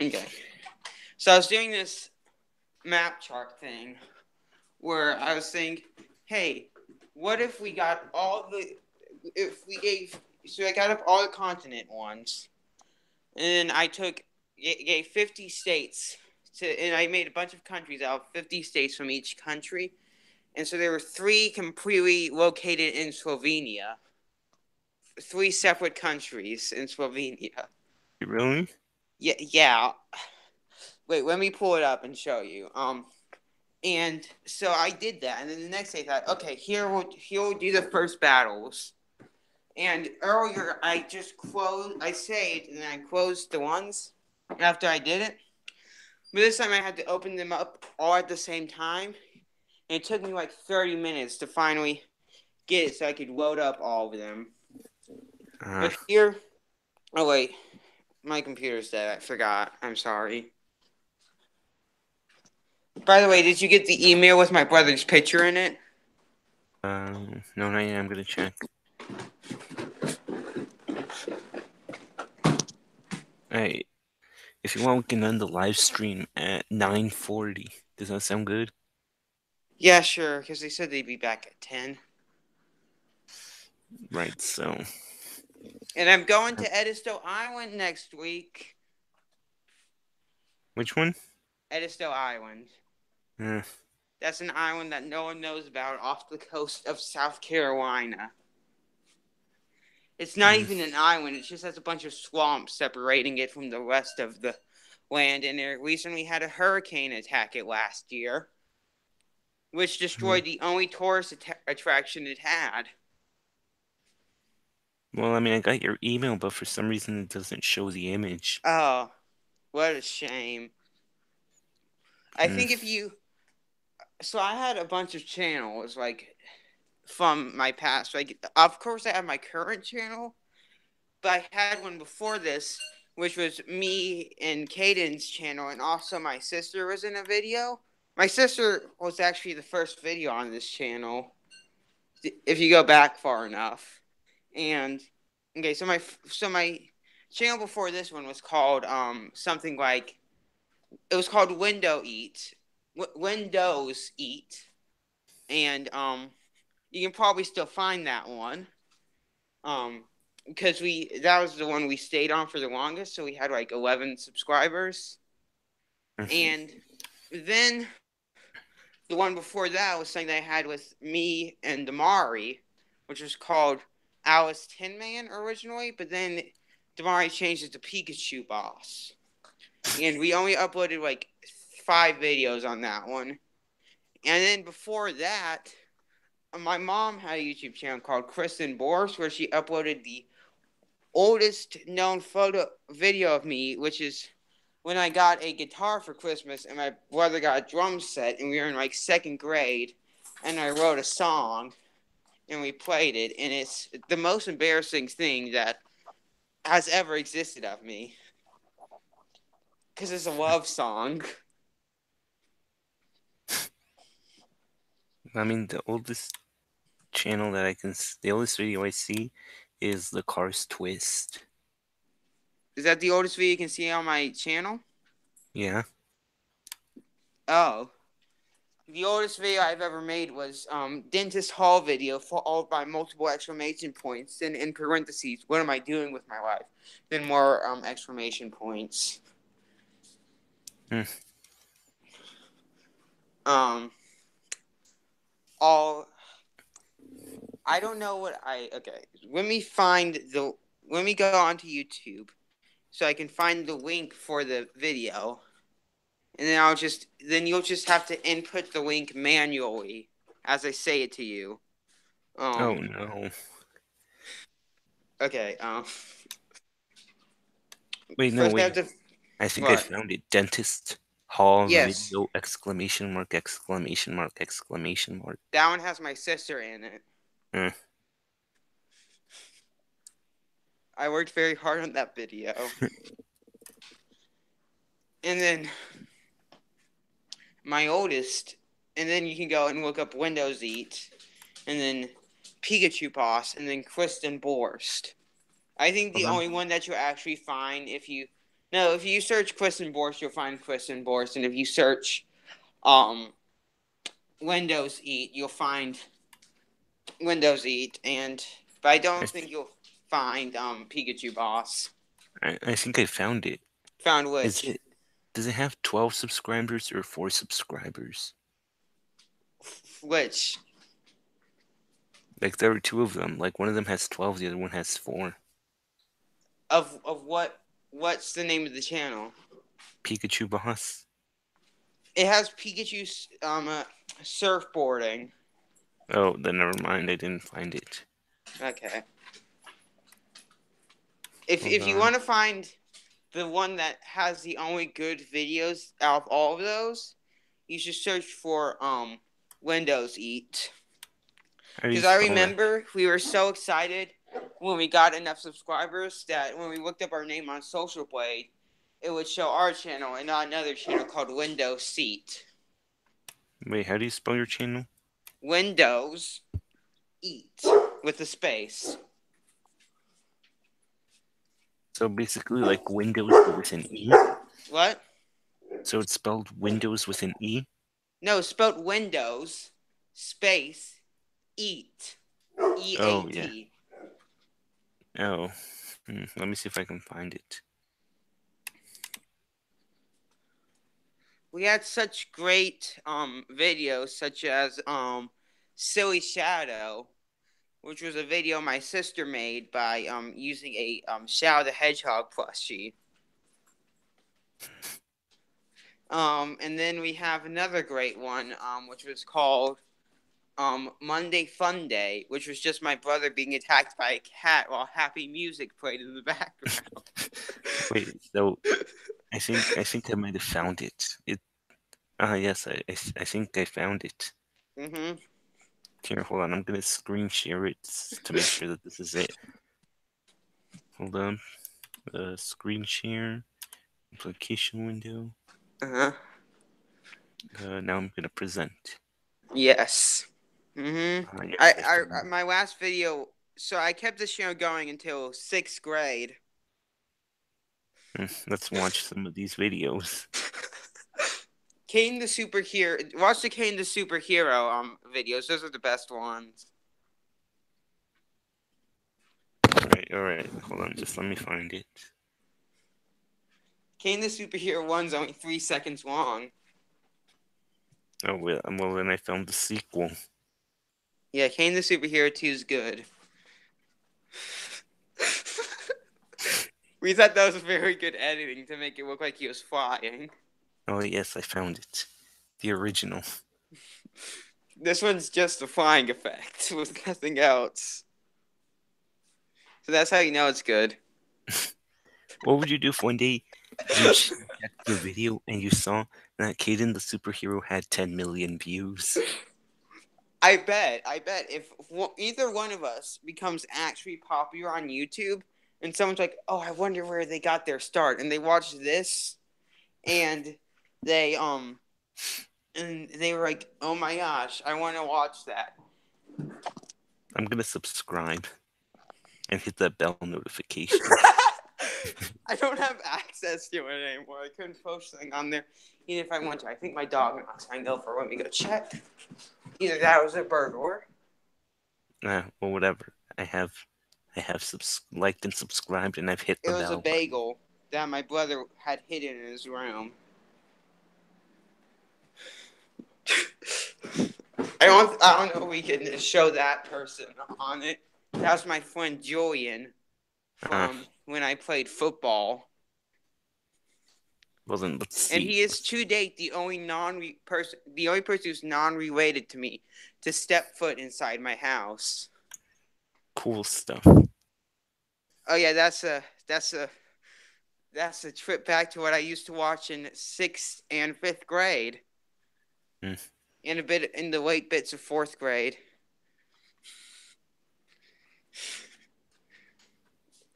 Okay. So I was doing this map chart thing where I was saying, hey, what if we got all the, if we gave, so I got up all the continent ones, and I gave 50 states and I made a bunch of countries out of 50 states from each country. And so there were three completely located in Slovenia, three separate countries in Slovenia. Really? Yeah. Wait, let me pull it up and show you. And so I did that, and then the next day I thought, okay, here we'll do the first battles. And earlier I saved and then I closed the ones after I did it. But this time I had to open them up all at the same time, and it took me like 30 minutes to finally get it so I could load up all of them. Uh, But here, oh wait, my computer's dead. I forgot. I'm sorry. By the way, did you get the email with my brother's picture in it? no, not yet. I'm gonna check. Hey, if you want, we can end the live stream at 9:40. Does that sound good? Yeah, sure, because they said they'd be back at 10. Right. So, And I'm going to Edisto Island next week. which one? Edisto Island. Uh, That's an island that no one knows about off the coast of South Carolina. It's not mm, even an island, it just has a bunch of swamps separating it from the rest of the land. And it recently had a hurricane attack it last year, which mm. destroyed the only tourist attraction it had. Well, I mean, I got your email, but for some reason it doesn't show the image. Oh, what a shame. I Mm, think if you. So I had a bunch of channels, like, from my past. Like, of course, I have my current channel, but I had one before this, which was me and Caden's channel, and also my sister was in a video. My sister was actually the first video on this channel, if you go back far enough. And okay, so my channel before this one was called something like, it was called Windows Eat, and you can probably still find that one. Um, because that was the one we stayed on for the longest, so we had like 11 subscribers. mm, And then the one before that was something that I had with me and Damari, which was called Alice Tin Man originally, but then Damari changed it to Pikachu Boss. And we only uploaded like 5 videos on that one. And then before that, my mom had a YouTube channel called Kristen Boris, where she uploaded the oldest known video of me, which is when I got a guitar for Christmas, and my brother got a drum set, and we were in like second grade, and I wrote a song, and we played it, and it's the most embarrassing thing that has ever existed of me, because it's a love song. I mean, the oldest channel that the oldest video I see is the Cars Twist. Is that the oldest video you can see on my channel? Yeah. Oh. The oldest video I've ever made was dentist haul video followed by multiple exclamation points. Then in parentheses, what am I doing with my life? Then more exclamation points. Hmm. All I don't know what okay. Let me go onto YouTube so I can find the link for the video. And then you'll just have to input the link manually as I say it to you. Oh no. Okay. Wait, no, First I wait. have to. I think I What? found it. Dentist Hall Yes, video exclamation mark exclamation mark exclamation mark. that one has my sister in it. Hmm. I worked very hard on that video. And then my oldest, and then you can go and look up Windows Eat, and then Pikachu Boss, and then Kristen Borst. I think the Hold on. only one that you'll actually find if you search Kristen Borst, you'll find Kristen Borst, and if you search Windows Eat, you'll find Windows Eat, but I I, don't think you'll find Pikachu Boss. I think I found it. Found Is which? it? Does it have 12 subscribers or 4 subscribers? Which? Like there are two of them. Like one of them has 12, the other one has 4. Of what? What's the name of the channel? Pikachu Boss. It has Pikachu surfboarding. Oh, then never mind. I didn't find it. Okay. Hold If you on. want to find the one that has the only good videos out of all of those, you should search for Windows Eat. How do you Because I spell that? remember we were so excited when we got enough subscribers that when we looked up our name on Social Blade, it would show our channel and not another channel called Windows Seat. Wait, how do you spell your channel? Windows Eat with a space. So basically like Windows but with an E? What? So it's spelled Windows with an E? No, spelled Windows space Eat. Oh, yeah. EAT. Oh. Let me see if I can find it. We had such great videos such as Silly Shadow, which was a video my sister made by using a Shadow the Hedgehog plushie. And then we have another great one, which was called Monday Fun Day, which was just my brother being attacked by a cat while happy music played in the background. Wait, so I think I might have found it. Yes, I think I found it. Mm-hmm. Here, hold on. I'm gonna screen share it to make sure that this is it. Hold on. Screen share, application window. Uh-huh. Now I'm gonna present. Yes. Mm-hmm. Yes, My last video, so I kept this channel going until 6th grade. Let's watch some of these videos. Kane the Superhero. Watch the Kane the Superhero videos. Those are the best ones. All right. Hold on, just let me find it. Kane the Superhero 1's only 3 seconds long. Oh well, then I found the sequel. Yeah, Kane the Superhero 2 is good. We thought that was very good editing to make it look like he was flying. Oh yes, I found it. The original. This one's just a flying effect with nothing else. So that's how you know it's good. What would you do if one day you checked the video and you saw that Caden the superhero had 10 million views. I bet if either one of us becomes actually popular on YouTube, and someone's like, "Oh, I wonder where they got their start," and they watch this, and they and they were like, "Oh my gosh, I want to watch that." I'm gonna subscribe and hit that bell notification. I don't have access to it anymore. I couldn't post something on there, even if I want to. I think my dog knocks my door for. Let me go check. Either that was a burglar. Well, whatever. I have liked and subscribed, and I've hit It the was a bell button. bagel that my brother had hidden in his room. I don't know if we can show that person on it. That was my friend Julian Uh, from when I played football. well then, let's And see. he is to date the only person who's non-related to me to step foot inside my house. Cool stuff. Oh yeah, that's a trip back to what I used to watch in 6th and 5th grade, Mm. and a bit in the late bits of 4th grade.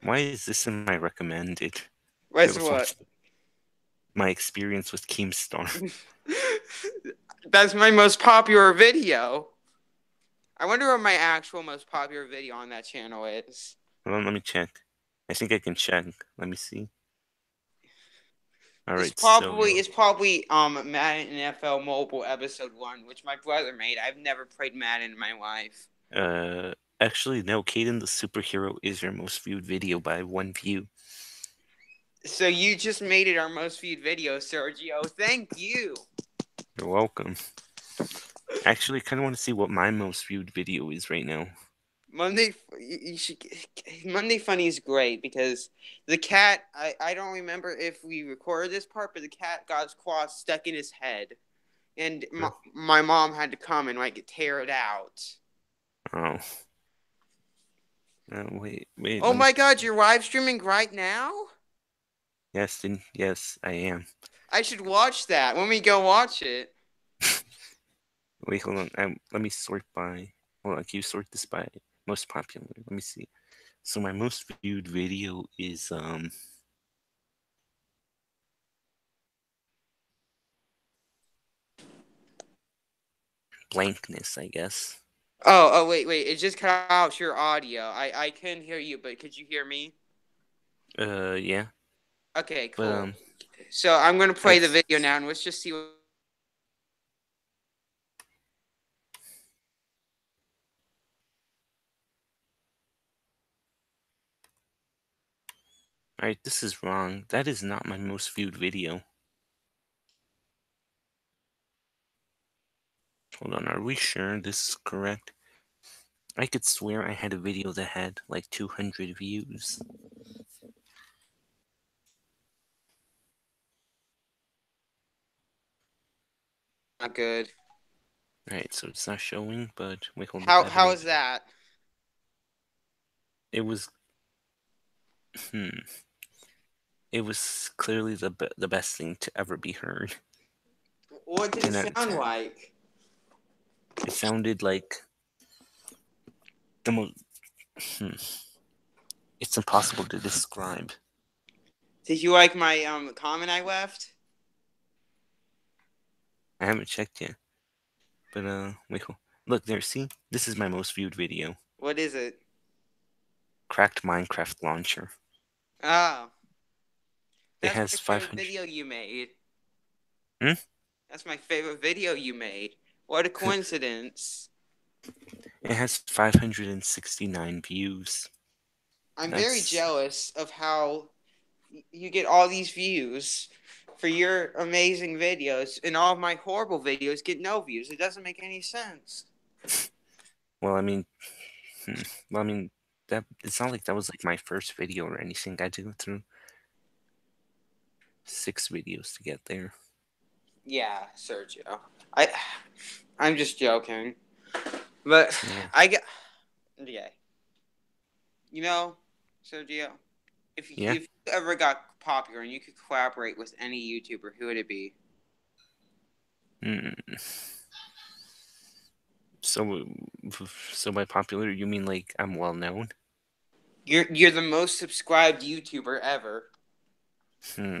Why is this in my recommended? I What's was what? watching my experience with Keemstar. That's my most popular video. I wonder what my actual most popular video on that channel is. Hold on, let me check. I think I can check. Let me see. All right, so It's probably Madden NFL Mobile Episode 1, which my brother made. I've never played Madden in my life. actually no, Caden the superhero is your most viewed video by 1 view. So you just made it our most viewed video, Sergio. Thank you. You're welcome. Actually, I kind of want to see what my most viewed video is right now. Monday Funny is great because the cat. I don't remember if we recorded this part, but the cat got his claw stuck in his head, and my mom had to come and like tear it out. Oh. Wait. Oh my God! You're live streaming right now. Yes, I am. I should watch that when we go watch it. Wait, hold on. Let me sort by. Hold on, can you sort this by most popular? Let me see. So my most viewed video is blankness, I guess. Wait. It just cut out your audio. I couldn't hear you, but could you hear me? Yeah. Okay, cool. But so I'm gonna play the video now, and let's just see what. Alright, this is wrong. That is not my most viewed video. Hold on, are we sure this is correct? I could swear I had a video that had like 200 views. Not good. Alright, so it's not showing, but wait, hold on. on. How is that? It was It was clearly the best thing to ever be heard. What did it sound like? It sounded like the most. It's impossible to describe. Did you like my comment I left? I haven't checked yet. But wait, look there. See, this is my most viewed video. What is it? Cracked Minecraft launcher. Oh, it has my favorite video you made. That's my favorite video you made. What a coincidence! It has 569 views. I'm very jealous of how you get all these views for your amazing videos, and all of my horrible videos get no views. It doesn't make any sense. Well, I mean, that it's not like that was like my first video or anything. I did go through 6 videos to get there. Yeah, Sergio. I'm just joking, but yeah. I get. Yeah. You know, Sergio, Yeah. if you ever got popular and you could collaborate with any YouTuber, who would it be? Mm. So, so by popular, you mean like I'm well known? You're the most subscribed YouTuber ever.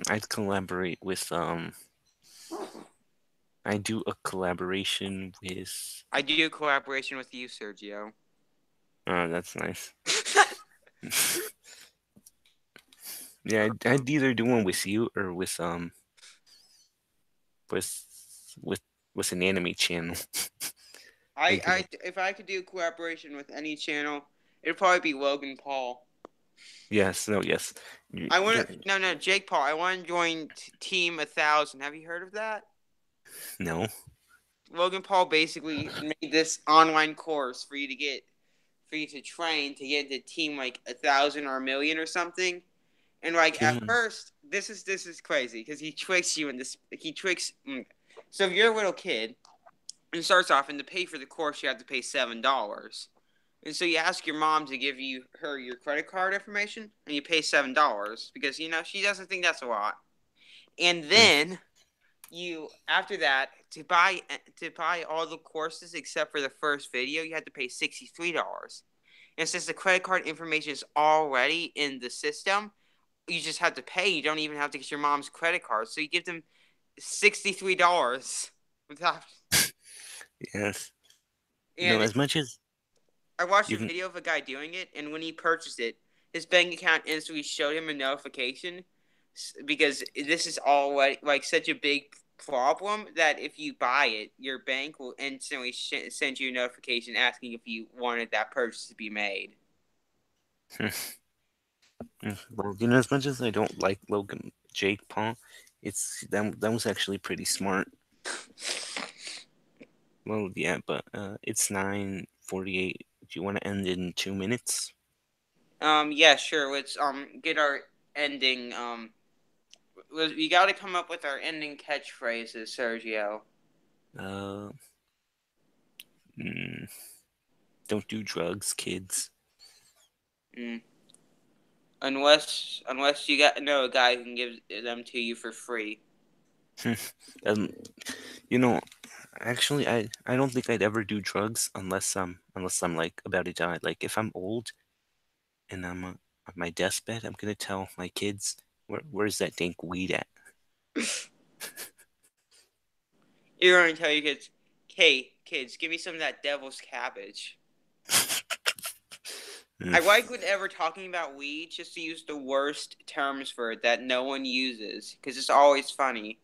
I'd collaborate with I do a collaboration with. I do a collaboration with you, Sergio. Oh, that's nice. Yeah, I'd either do one with you or with with with an anime channel. Like, If I could do a collaboration with any channel, it'd probably be Logan Paul. yes, no, yes. I want You're, to no Jake Paul. I want to join Team 1,000. Have you heard of that? no. Logan Paul basically made this online course for you to train to get into Team like 1,000 or 1,000,000 or something. And like at Can first, this is crazy because he tricks you in this. He tricks. So if you're a little kid, and it starts off, and to pay for the course, you have to pay $7. And so you ask your mom to give you her your credit card information, and you pay $7 because she doesn't think that's a lot. And mm, then you after that to buy all the courses except for the first video, you have to pay $63. And since the credit card information is already in the system, you just have to pay. You don't even have to get your mom's credit card. So you give them $63 without. yes. No, And as much as I watched you a can. video of a guy doing it, and when he purchased it, his bank account instantly showed him a notification because this is all like such a big problem that if you buy it, your bank will instantly send you a notification asking if you wanted that purchase to be made. Well, as much as I don't like Logan Jake Paul, it's that was actually pretty smart. Well, yeah, but it's 9:48. Do you want to end in 2 minutes? Yeah, sure. Let's get our ending. We got to come up with our ending catchphrases, Sergio. Uh, mm, don't do drugs, kids. Mm. Unless you got know a guy who can give them to you for free. um, you know, actually, I don't think I'd ever do drugs unless I'm like about to die. Like if I'm old and I'm on my deathbed, I'm gonna tell my kids where's that dank weed at. You're going to tell your kids, "Hey, kids, give me some of that devil's cabbage." Mm, I like whenever talking about weed, just to use the worst terms for it that no one uses, because it's always funny.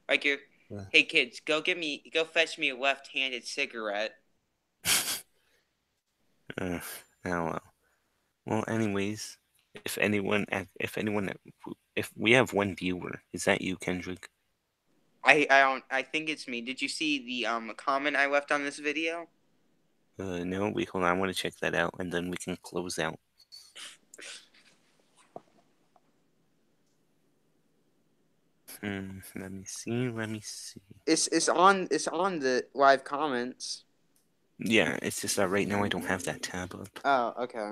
Like you're, yeah. "Hey kids, go fetch me a left-handed cigarette." Oh well. Well, anyways, if we have one viewer, is that you, Kendrick? I don't. I think it's me. Did you see the comment I left on this video? No, wait, hold on. I want to check that out, and then we can close out. Let me see. Let me see. It's on the live comments. Yeah, it's just that right now I don't have that tab up. Oh, okay.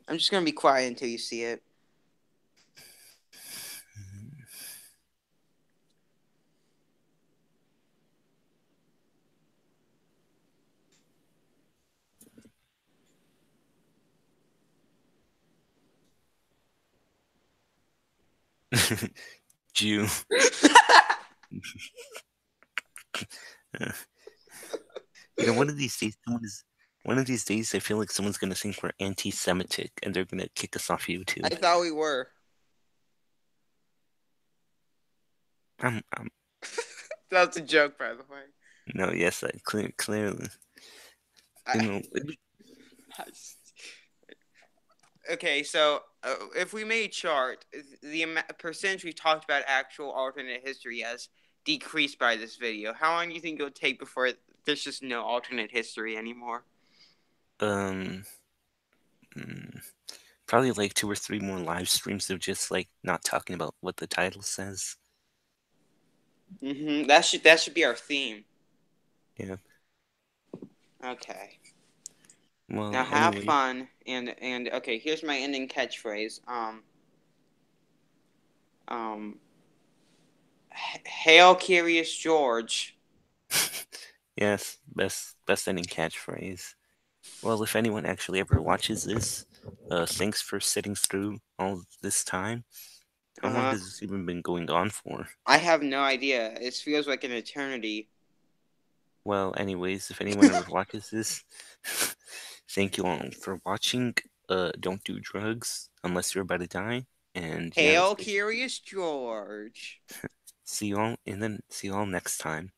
I'm just gonna be quiet until you see it. Jew. Uh, one of these days, one of these days, I feel like someone's gonna think we're anti-Semitic, and they're gonna kick us off I YouTube. thought we were. I'm That's a joke, by the way. no, yes, clearly, you I, know, okay, so if we made a chart, the percentage we talked about actual alternate history has decreased by this video. How long do you think it'll take before there's just no alternate history anymore? um, mm, probably like 2 or 3 more live streams of just like not talking about what the title says. That should be our theme. Yeah. Okay. Now Well, have anyway, fun and okay, here's my ending catchphrase. Um Hail Curious George. yes, best ending catchphrase. Well, if anyone actually ever watches this, thanks for sitting through all this time. How long Uh-huh. has this even been going on for? I have no idea. It feels like an eternity. Well, anyways, if anyone ever watches this, thank you all for watching. Don't do drugs unless you're about to die. And yeah, Hail that's basically. Curious George. See you all next time.